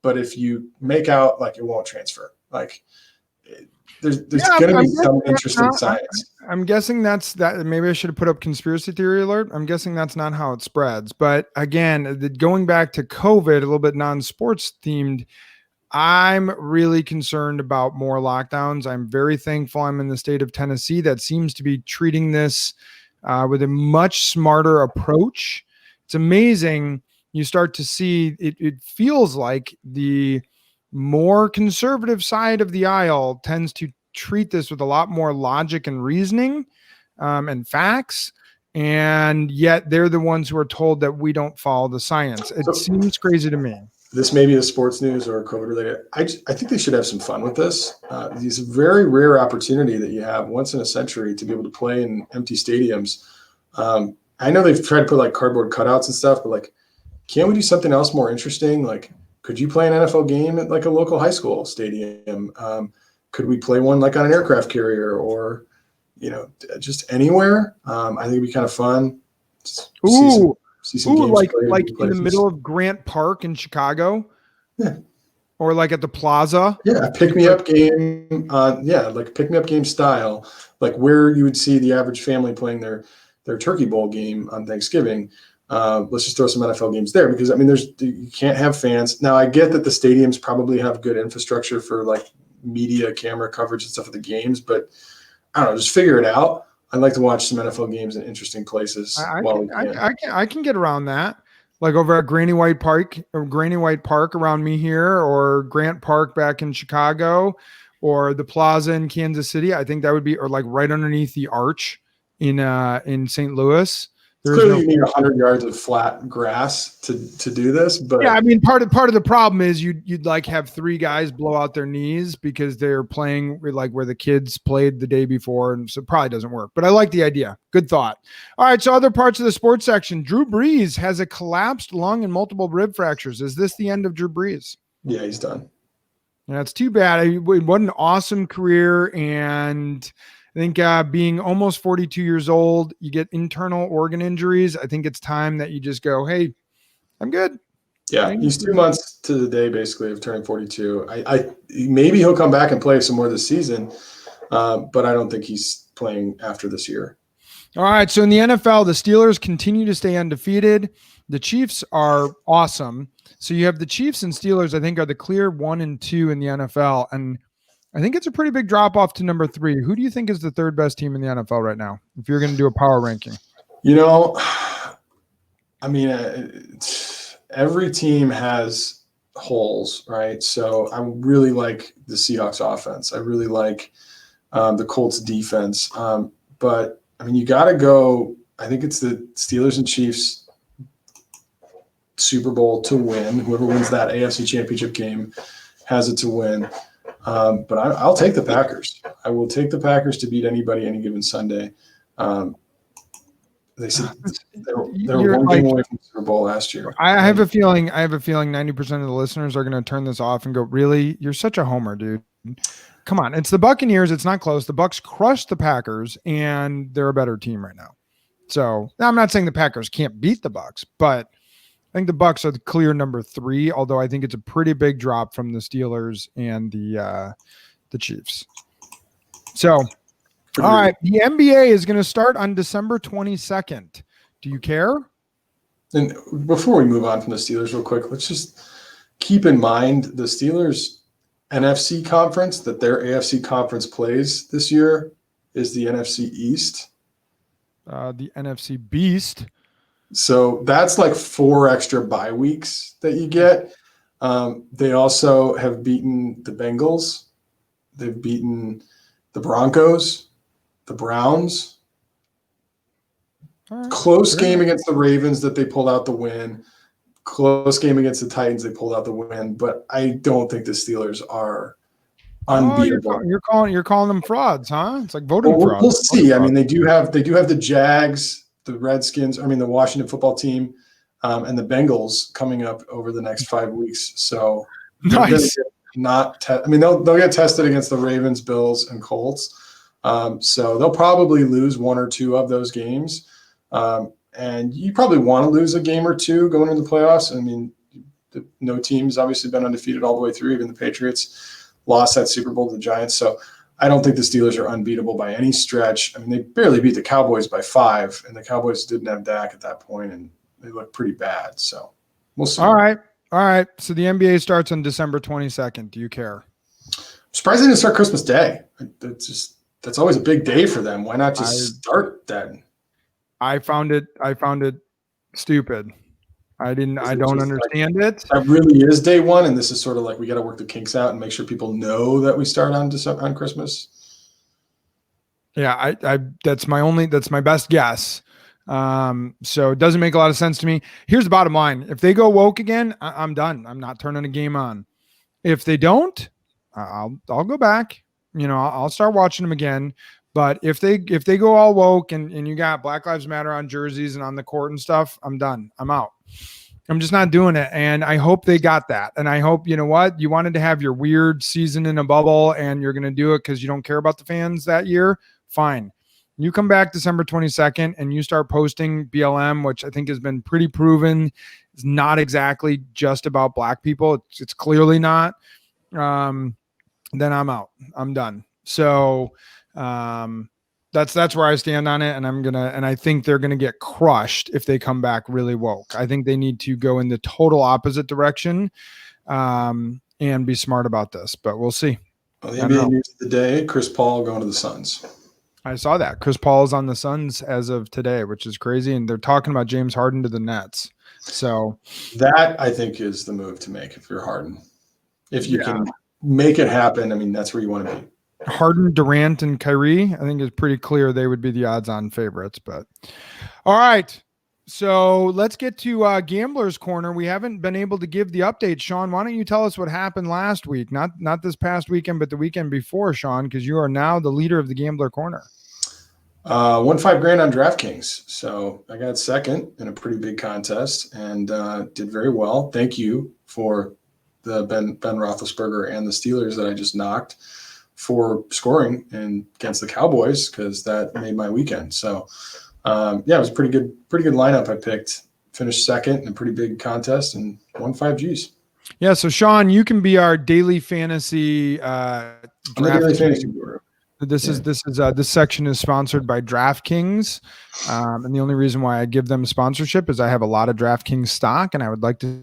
But if you make out, it won't transfer. There's going to be some interesting science. I'm guessing that's that. Maybe I should have put up conspiracy theory alert. I'm guessing that's not how it spreads. But again, going back to COVID, a little bit non-sports themed, I'm really concerned about more lockdowns. I'm very thankful I'm in the state of Tennessee that seems to be treating this with a much smarter approach. It's amazing. You start to see it feels like the more conservative side of the aisle tends to treat this with a lot more logic and reasoning and facts. And yet they're the ones who are told that we don't follow the science. It seems crazy to me. This may be a sports news or COVID related. I think they should have some fun with this. It's a very rare opportunity that you have once in a century to be able to play in empty stadiums. I know they've tried to put cardboard cutouts and stuff, but can't we do something else more interesting? Could you play an NFL game at a local high school stadium? Could we play one on an aircraft carrier or, just anywhere? I think it'd be kind of fun. Ooh. See some games like in the middle of Grant Park in Chicago, or at the Plaza. Yeah, pick me up game. Pick me up game style, where you would see the average family playing their Turkey Bowl game on Thanksgiving. Let's just throw some NFL games there because you can't have fans. Now I get that the stadiums probably have good infrastructure for media camera coverage and stuff of the games, but I don't know, just figure it out. I'd like to watch some NFL games in interesting places. I can get around that, over at Granny White Park around me here, or Grant Park back in Chicago, or the Plaza in Kansas City. I think that would be, or right underneath the arch in St. Louis. Clearly, you need 100 yards of flat grass to do this, but yeah, I mean, part of the problem is you'd have 3 guys blow out their knees because they're playing where the kids played the day before, and so it probably doesn't work. But I like the idea. Good thought. All right, so other parts of the sports section. Drew Brees has a collapsed lung and multiple rib fractures. Is this the end of Drew Brees? Yeah, he's done. Yeah, it's too bad. What an awesome career, and I think being almost 42 years old, you get internal organ injuries. I think it's time that you just go, hey, I'm good. Yeah, he's 2 months to the day basically of turning 42. I maybe he'll come back and play some more this season, but I don't think he's playing after this year. All right, so in the NFL, the Steelers continue to stay undefeated. The Chiefs are awesome. So you have the Chiefs and Steelers, I think, are the clear 1 and 2 in the NFL, and I think it's a pretty big drop off to number 3. Who do you think is the 3rd best team in the NFL right now, if you're going to do a power ranking? I mean, every team has holes, right? So I really like the Seahawks offense. I really like the Colts defense. But I mean, you got to go. I think it's the Steelers and Chiefs Super Bowl to win. Whoever wins that AFC Championship game has it to win. But I'll take the Packers. I will take the Packers to beat anybody any given Sunday. They said they're one game away from the Super Bowl last year. I have a feeling 90% of the listeners are going to turn this off and go, really? You're such a homer, dude. Come on. It's the Buccaneers. It's not close. The Bucs crushed the Packers, and they're a better team right now. So I'm not saying the Packers can't beat the Bucs, but I think the Bucs are the clear number 3, although I think it's a pretty big drop from the Steelers and the Chiefs. So, all right, the NBA is going to start on December 22nd. Do you care? And before we move on from the Steelers real quick, let's just keep in mind the Steelers NFC conference that their AFC conference plays this year is the NFC East. The NFC Beast. So that's 4 extra bye weeks that you get. They also have beaten the Bengals. They've beaten the Broncos. the Browns. All right. Close game against the Ravens that they pulled out the win. Close game against the Titans, they pulled out the win. But I don't think the Steelers are unbeatable. You're calling them frauds, huh? It's like voting Well, frauds. we'll see. I mean, they do have the Jags, the Redskins. I mean, the Washington football team, and the Bengals coming up over the next 5 weeks. So nice. They'll get tested against the Ravens, Bills, and Colts. So they'll probably lose one or two of those games. And you probably want to lose a game or two going into the playoffs. I mean, no team's obviously been undefeated all the way through. Even the Patriots lost that Super Bowl to the Giants. So I don't think the Steelers are unbeatable by any stretch. I mean, they barely beat the Cowboys by 5, and the Cowboys didn't have Dak at that point, and they look pretty bad. So we'll see. All right. So the NBA starts on December 22nd. Do you care? I'm surprised they didn't start Christmas Day. That's always a big day for them. Why not just start then? I found it stupid. I don't understand it. That really is day one, and this is sort of like we got to work the kinks out and make sure people know that we start on Christmas. Yeah, that's my best guess. So it doesn't make a lot of sense to me. Here's the bottom line: if they go woke again, I'm done. I'm not turning a game on. If they don't, I'll go back. I'll start watching them again. But if they go all woke and you got Black Lives Matter on jerseys and on the court and stuff, I'm done. I'm out. I'm just not doing it. And I hope they got that. And I hope, you wanted to have your weird season in a bubble and you're going to do it because you don't care about the fans that year. Fine. You come back December 22nd and you start posting BLM, which I think has been pretty proven is not exactly just about Black people. It's clearly not. Then I'm out. I'm done. So, that's where I stand on it. And I think they're going to get crushed if they come back really woke. I think they need to go in the total opposite direction, and be smart about this, but we'll see. Well, the NBA news of the day, Chris Paul going to the Suns. I saw that Chris Paul is on the Suns as of today, which is crazy. And they're talking about James Harden to the Nets. So that I think is the move to make if you're Harden, if you can make it happen. I mean, that's where you want to be. Harden, Durant, and Kyrie, I think it's pretty clear they would be the odds-on favorites. But all right, so let's get to Gambler's Corner. We haven't been able to give the update. Sean, why don't you tell us what happened last week? Not this past weekend, but the weekend before, Sean, because you are now the leader of the Gambler Corner. Won $5,000 on DraftKings, so I got second in a pretty big contest and did very well. Thank you for the Ben Roethlisberger and the Steelers that I just knocked for scoring against the Cowboys, because that made my weekend. So it was a pretty good lineup I picked. Finished second in a pretty big contest and won 5 Gs. Yeah, so Sean, you can be our daily fantasy daily fantasy guru. This section is sponsored by DraftKings, and the only reason why I give them sponsorship is I have a lot of DraftKings stock, and I would like to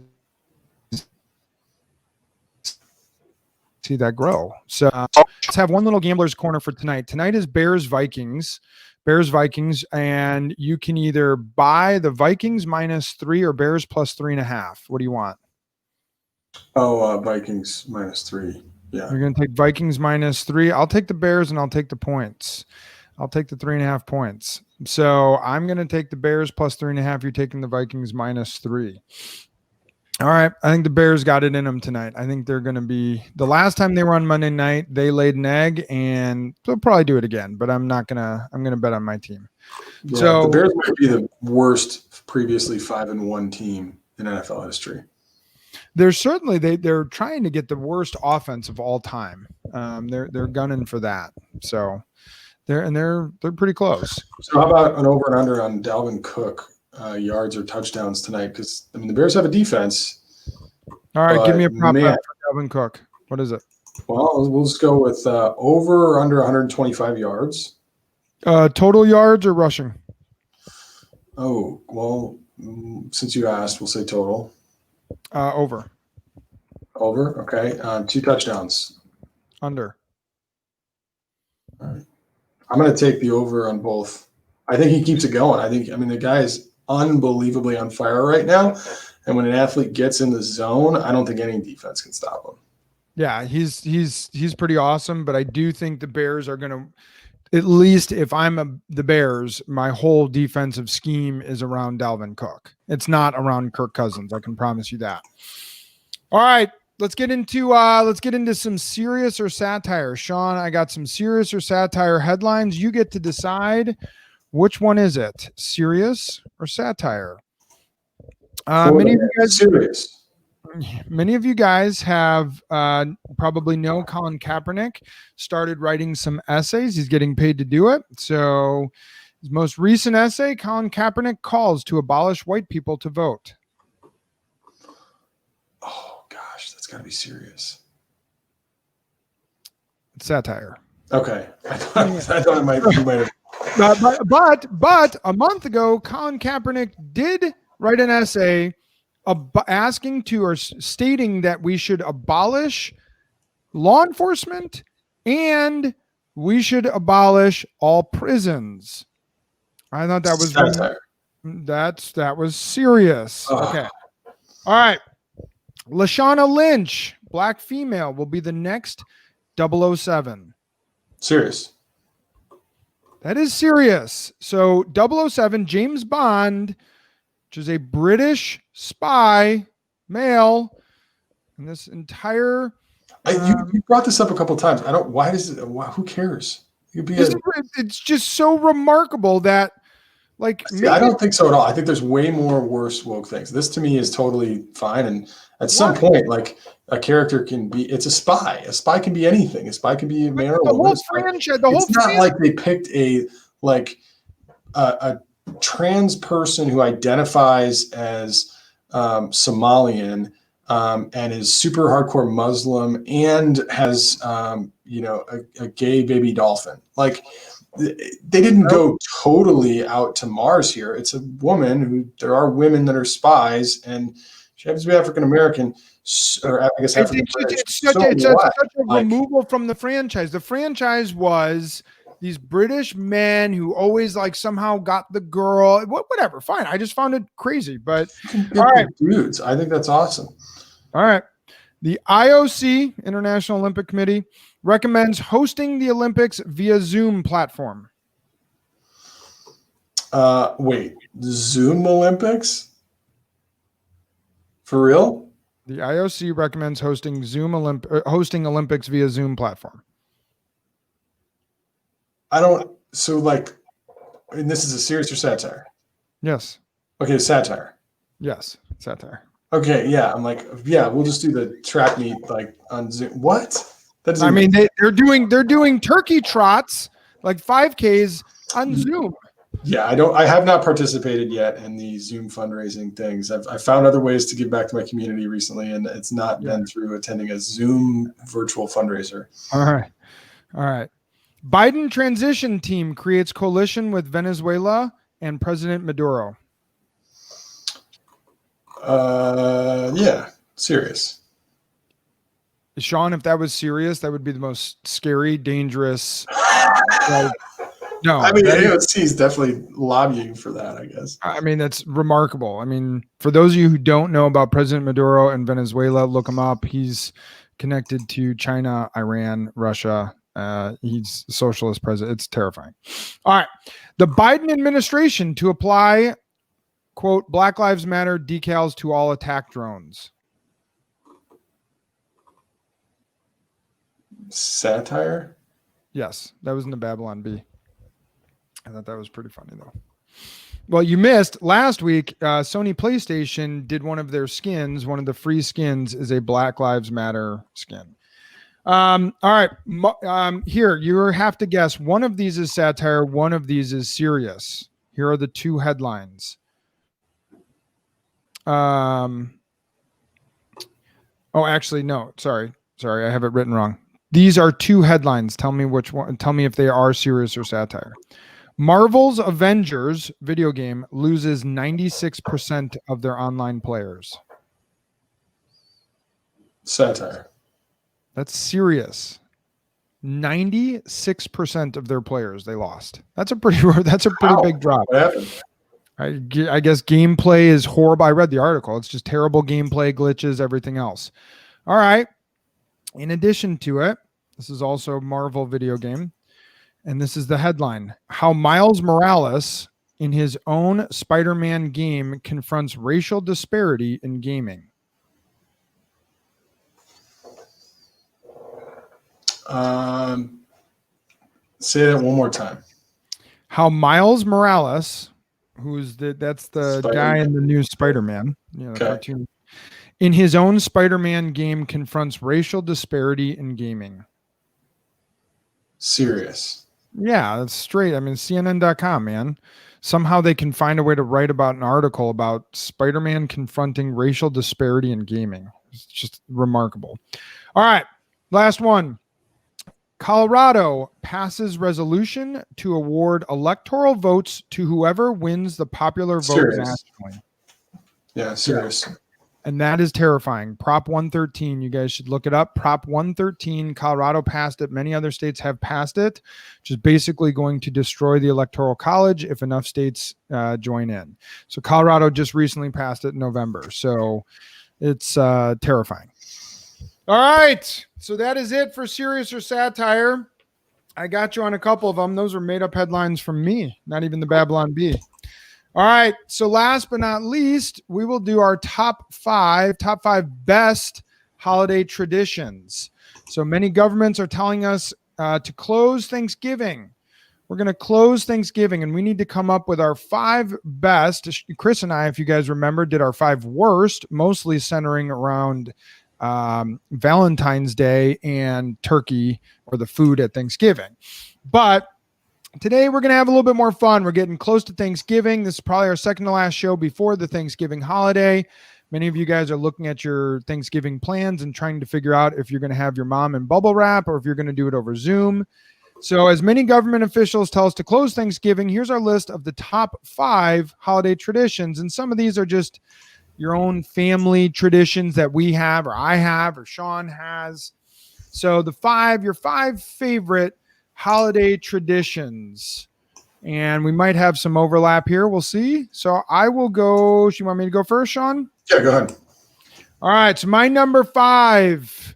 see that grow. So let's have one little Gambler's Corner for tonight. Tonight is Bears Vikings, and you can either buy the Vikings -3 or Bears +3.5. What do you want? Vikings -3. Yeah. You're going to take Vikings -3. I'll take the Bears and I'll take the points. I'll take the 3.5 points. So I'm going to take the Bears +3.5. You're taking the Vikings -3. All right. I think the Bears got it in them tonight. I think they're going to be – the last time they were on Monday night, they laid an egg, and they'll probably do it again, but I'm going to bet on my team. Yeah, so the Bears might be the worst previously 5-1 team in NFL history. They're certainly they're trying to get the worst offense of all time. They're gunning for that. So they're pretty close. So how about an over and under on Dalvin Cook yards or touchdowns tonight? Because the Bears have a defense. All right, give me a prop bet for Dalvin Cook. What is it? Well, we'll just go with over or under 125 yards. Total yards or rushing? Oh, well, since you asked, we'll say total. Over. Over, okay. 2 touchdowns. Under. All right. I'm going to take the over on both. I think he keeps it going. The guy is unbelievably on fire right now. And when an athlete gets in the zone, I don't think any defense can stop him. Yeah, he's pretty awesome, but I do think the Bears are going to at least if I'm the Bears, my whole defensive scheme is around Dalvin Cook. It's not around Kirk Cousins. I can promise you that. All right, let's get into some serious or satire. Sean, I got some serious or satire headlines. You get to decide which one is it, serious or satire. Serious. Many of you guys have probably know Colin Kaepernick started writing some essays. He's getting paid to do it. So his most recent essay, Colin Kaepernick calls to abolish white people to vote. Oh gosh, that's gotta be serious. It's satire. Okay. I thought it might have. But a month ago, Colin Kaepernick did write an essay asking to or stating that we should abolish law enforcement and we should abolish all prisons. I thought that was that was serious. Okay. All right. Lashana Lynch, black female, will be the next 007. Serious. That is serious. So 007, James Bond, which is a British spy, male, and this entire... you brought this up a couple of times. Who cares? It's just so remarkable that, like... I don't think so at all. I think there's way more worse woke things. This to me is totally fine. And at some point, like, a character can be... It's a spy. A spy can be anything. A spy can be a man or a woman. It's not like they picked a trans person who identifies as Somalian and is super hardcore Muslim and has a gay baby dolphin. Like, they didn't go totally out to Mars here. It's a woman who... There are women that are spies, and she happens to be African American, or I guess African British. It's such a removal from the franchise. The franchise was these British men who always like somehow got the girl. Whatever, fine. I just found it crazy, but all right, dudes. I think that's awesome. All right. The IOC, International Olympic Committee, recommends hosting the Olympics via Zoom platform. Wait, Zoom Olympics? For real? The IOC recommends hosting Olympics via Zoom platform. And this is a serious or satire? Yes. Okay, satire. Yes, satire. Okay, yeah. I'm like, yeah, we'll just do the track meet like on Zoom. What? They're doing turkey trots, like 5Ks on Zoom. Yeah, I have not participated yet in the Zoom fundraising things. I've found other ways to give back to my community recently, and it's not been through attending a Zoom virtual fundraiser. All right. Biden transition team creates coalition with Venezuela and President Maduro. Yeah, serious. Sean, if that was serious, that would be the most scary, dangerous. No, I mean, AOC is definitely lobbying for that, I guess. I mean, that's remarkable. I mean, for those of you who don't know about President Maduro and Venezuela, look him up. He's connected to China, Iran, Russia. He's a socialist president. It's terrifying. All right. The Biden administration to apply, quote, Black Lives Matter decals to all attack drones. Satire? Yes, that was in the Babylon Bee. I thought that was pretty funny, though. Well, you missed last week. Sony PlayStation did one of their skins. One of the free skins is a Black Lives Matter skin. All right. Here, you have to guess. One of these is satire. One of these is serious. Here are the two headlines. Oh, actually, no. Sorry. I have it written wrong. These are two headlines. Tell me which one. Tell me if they are serious or satire. Marvel's Avengers video game loses 96% of their online players. Satire. That's serious. 96% of their players they lost. That's a pretty big drop. What happened? I guess gameplay is horrible. I read the article. It's just terrible gameplay, glitches, everything else. All right. In addition to it, this is also a Marvel video game. And this is the headline: How Miles Morales, in his own Spider-Man game, confronts racial disparity in gaming. Say that one more time. How Miles Morales, that's the Spider-Man. guy in the new Spider-Man, the Okay. cartoon, in his own Spider-Man game, confronts racial disparity in gaming. Serious. Yeah, that's straight. I mean, CNN.com, man. Somehow they can find a way to write about an article about Spider-Man confronting racial disparity in gaming. It's just remarkable. All right, last one. Colorado passes resolution to award electoral votes to whoever wins the popular vote nationally. Yeah, serious. Yeah. And that is terrifying. Prop 113, you guys should look it up. Prop 113, Colorado passed it. Many other states have passed it, which is basically going to destroy the Electoral College if enough states join in. So Colorado just recently passed it in November. So it's terrifying. All right. So that is it for Serious or Satire. I got you on a couple of them. Those are made up headlines from me, not even the Babylon Bee. All right. So last but not least, we will do our top five best holiday traditions. So many governments are telling us to close Thanksgiving. We're going to close Thanksgiving, and we need to come up with our 5 best. Chris and I, if you guys remember, did our 5 worst, mostly centering around Valentine's Day and turkey or the food at Thanksgiving. But today we're going to have a little bit more fun. We're getting close to Thanksgiving. This is probably our second to last show before the Thanksgiving holiday. Many of you guys are looking at your Thanksgiving plans and trying to figure out if you're going to have your mom in bubble wrap or if you're going to do it over Zoom. So as many government officials tell us to close Thanksgiving, here's our list of the top 5 holiday traditions. And some of these are just your own family traditions that we have, or I have, or Sean has. So your 5 favorite holiday traditions. And we might have some overlap here. We'll see. So I will go. You want me to go first, Sean? Yeah, go ahead. All right. So my number 5,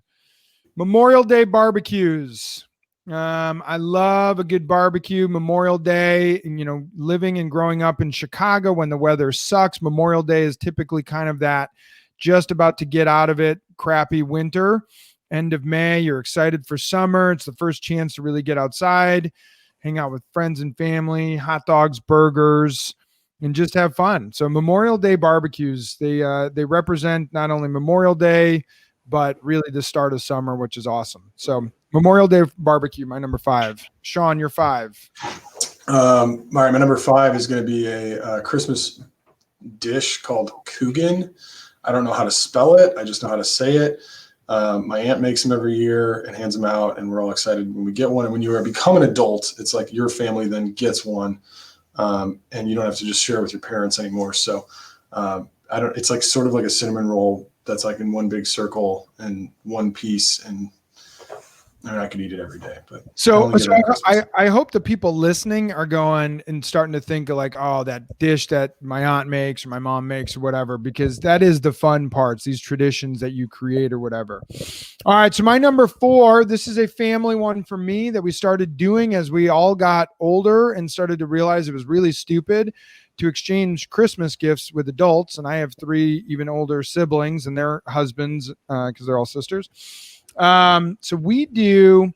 Memorial Day barbecues. I love a good barbecue. Memorial Day, and, living and growing up in Chicago when the weather sucks, Memorial Day is typically kind of that just about to get out of it crappy winter. End of May, you're excited for summer. It's the first chance to really get outside, hang out with friends and family, hot dogs, burgers, and just have fun. So Memorial Day barbecues, they represent not only Memorial Day, but really the start of summer, which is awesome. So Memorial Day barbecue, my number 5. Sean, your 5. All right, my number 5 is going to be a Christmas dish called Coogan. I don't know how to spell it. I just know how to say it. My aunt makes them every year and hands them out, and we're all excited when we get one. And when you become an adult, it's like your family then gets one, and you don't have to just share it with your parents anymore. So it's like sort of like a cinnamon roll that's like in one big circle and one piece, and I could eat it every day. But I hope the people listening are going and starting to think of like, oh, that dish that my aunt makes or my mom makes or whatever, because that is the fun parts, these traditions that you create or whatever. All right. So my number 4, this is a family one for me that we started doing as we all got older and started to realize it was really stupid to exchange Christmas gifts with adults. And I have 3 even older siblings and their husbands, because they're all sisters. So we do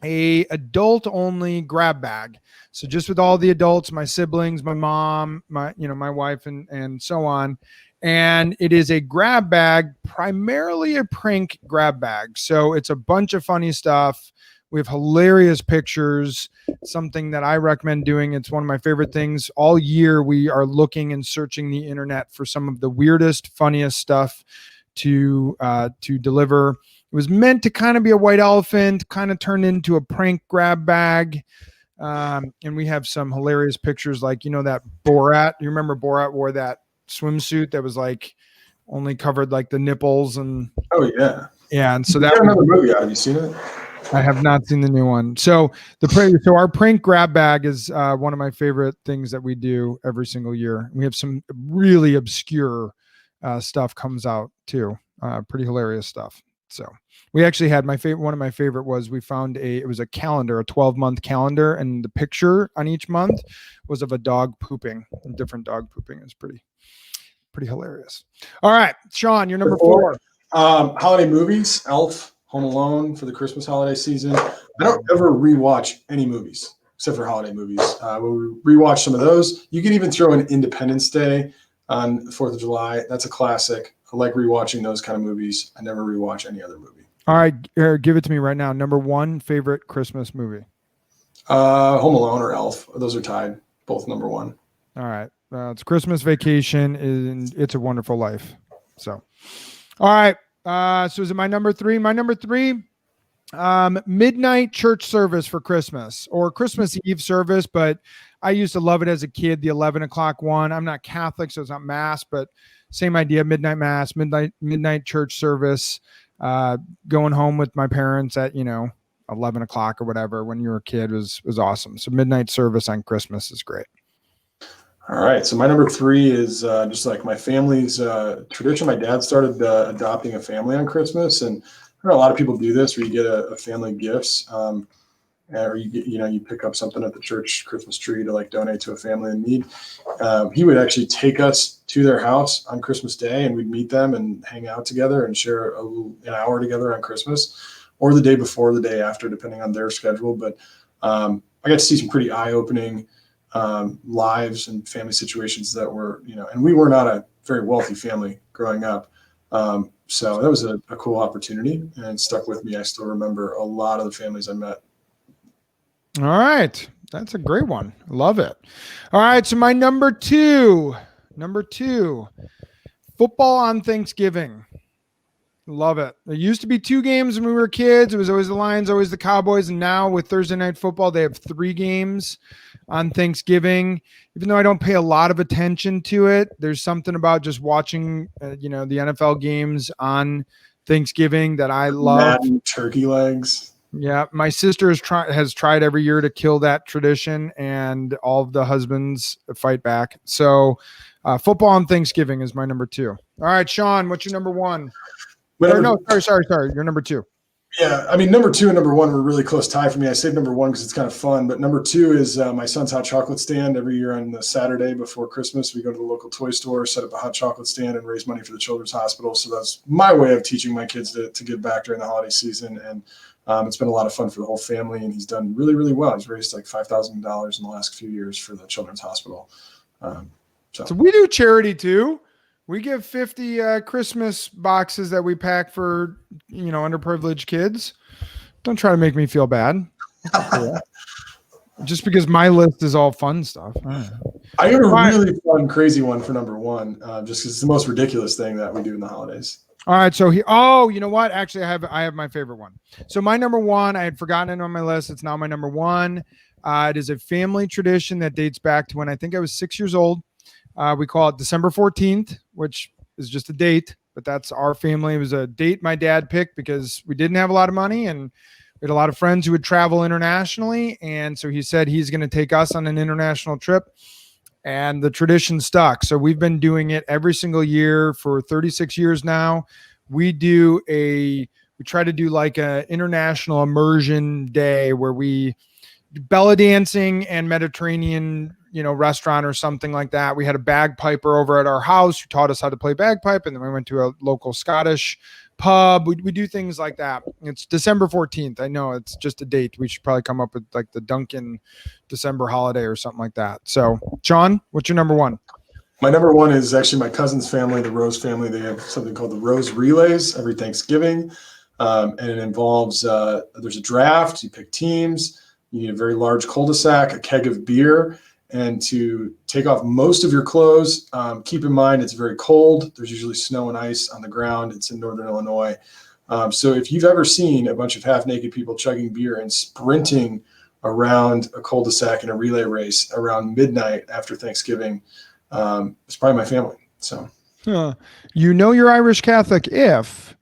a adult only grab bag. So just with all the adults, my siblings, my mom, my wife and so on. And it is a grab bag, primarily a prank grab bag. So it's a bunch of funny stuff. We have hilarious pictures, something that I recommend doing. It's one of my favorite things all year. We are looking and searching the internet for some of the weirdest, funniest stuff to deliver. It was meant to kind of be a white elephant, kind of turned into a prank grab bag. And we have some hilarious pictures like, that Borat. You remember Borat wore that swimsuit that was like only covered like the nipples and. Oh, yeah. Yeah. And so that was another movie. Have you seen it? I have not seen the new one. So our prank grab bag is one of my favorite things that we do every single year. We have some really obscure stuff comes out too. Pretty hilarious stuff. So we actually had one of my favorite was we found it was a calendar, a 12-month calendar. And the picture on each month was of a dog pooping, a different dog pooping. It was pretty hilarious. All right, Sean, you're number 4. Holiday movies, Elf, Home Alone for the Christmas holiday season. I don't ever rewatch any movies except for holiday movies. We'll rewatch some of those. You can even throw in Independence Day on the 4th of July. That's a classic. I like rewatching those kind of movies. I never rewatch any other movie. All right, give it to me right now. Number 1 favorite Christmas movie. Home Alone or Elf. Those are tied. Both number 1. All right. It's Christmas Vacation and It's a Wonderful Life. So, all right. So is it my number 3? My number 3, midnight church service for Christmas or Christmas Eve service. But I used to love it as a kid, the 11 o'clock one. I'm not Catholic, so it's not mass, but same idea, midnight mass, midnight church service, going home with my parents at, 11 o'clock or whatever when you were a kid was awesome. So midnight service on Christmas is great. All right. So my number 3 is just like my family's tradition. My dad started adopting a family on Christmas, and I know a lot of people do this where you get a family gifts, or you get, you pick up something at the church Christmas tree to like donate to a family in need. He would actually take us to their house on Christmas Day, and we'd meet them and hang out together and share an hour together on Christmas, or the day before, the day after, depending on their schedule. But I got to see some pretty eye-opening lives and family situations that were, and we were not a very wealthy family growing up. So that was a cool opportunity and stuck with me. I still remember a lot of the families I met. All right. That's a great one. Love it. All right. So my number two, football on Thanksgiving. Love it. There used to be 2 games when we were kids. It was always the Lions, always the Cowboys. And now with Thursday Night Football, they have 3 games on Thanksgiving. Even though I don't pay a lot of attention to it, there's something about just watching, the NFL games on Thanksgiving that I love. Madden turkey legs. Yeah, my sister has tried every year to kill that tradition, and all of the husbands fight back. So, football on Thanksgiving is my number 2. All right, Sean, what's your number 1? Sorry. You're number 2. Yeah, I mean, number 2 and number 1 were really close tie for me. I saved number 1 because it's kind of fun, but number 2 is my son's hot chocolate stand. Every year on the Saturday before Christmas, we go to the local toy store, set up a hot chocolate stand, and raise money for the Children's Hospital. So that's my way of teaching my kids to give back during the holiday season, and it's been a lot of fun for the whole family, and he's done really, really well. He's raised like $5,000 in the last few years for the Children's Hospital. So we do charity too. We give 50 Christmas boxes that we pack for, underprivileged kids. Don't try to make me feel bad. Just because my list is all fun stuff. I got a really fun, crazy one for number 1, just because it's the most ridiculous thing that we do in the holidays. All right. So you know what? Actually, I have my favorite one. So my number 1, I had forgotten it on my list. It's now my number 1. It is a family tradition that dates back to when I think I was 6 years old. We call it December 14th, which is just a date, but that's our family. It was a date my dad picked because we didn't have a lot of money and we had a lot of friends who would travel internationally. And so he said he's going to take us on an international trip, and the tradition stuck. So we've been doing it every single year for 36 years now. We try to do like a international immersion day where we do belly dancing and Mediterranean restaurant or something like that. We had a bagpiper over at our house who taught us how to play bagpipe. And then we went to a local Scottish pub. We do things like that. It's December 14th. I know it's just a date. We should probably come up with like the Duncan December holiday or something like that. So Sean, what's your number 1? My number 1 is actually my cousin's family, the Rose family. They have something called the Rose Relays every Thanksgiving. And it involves, there's a draft, you pick teams, you need a very large cul-de-sac, a keg of beer, and to take off most of your clothes. Keep in mind, it's very cold. There's usually snow and ice on the ground. It's in Northern Illinois. So if you've ever seen a bunch of half-naked people chugging beer and sprinting around a cul-de-sac in a relay race around midnight after Thanksgiving, it's probably my family. So, you're Irish Catholic if.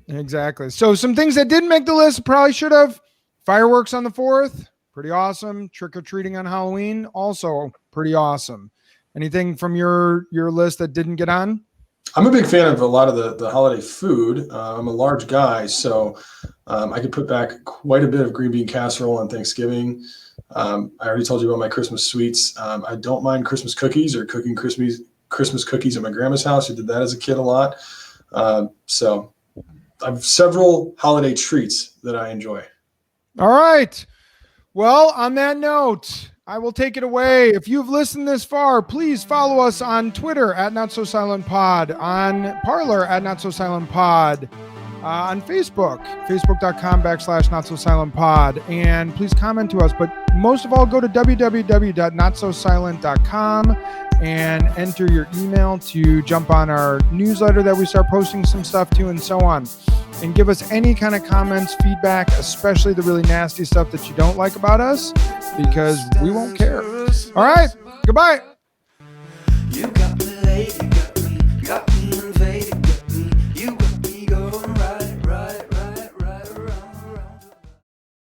Exactly. So some things that didn't make the list, probably should have. Fireworks on the 4th. Pretty awesome. Trick-or-treating on Halloween, also pretty awesome. Anything from your list that didn't get on? I'm a big fan of a lot of the holiday food. I'm a large guy, so I could put back quite a bit of green bean casserole on Thanksgiving. I already told you about my Christmas sweets. I don't mind Christmas cookies or cooking Christmas cookies at my grandma's house. I did that as a kid a lot. So I have several holiday treats that I enjoy. All right. Well, on that note, I will take it away. If you've listened this far, please follow us on Twitter at Not So Silent Pod, on Parler at Not So Silent Pod, on Facebook, facebook.com/Not So Silent Pod, and please comment to us. But most of all, go to www.notsosilent.com and enter your email to jump on our newsletter that we start posting some stuff to, and so on. And give us any kind of comments, feedback, especially the really nasty stuff that you don't like about us, because we won't care. All right. Goodbye.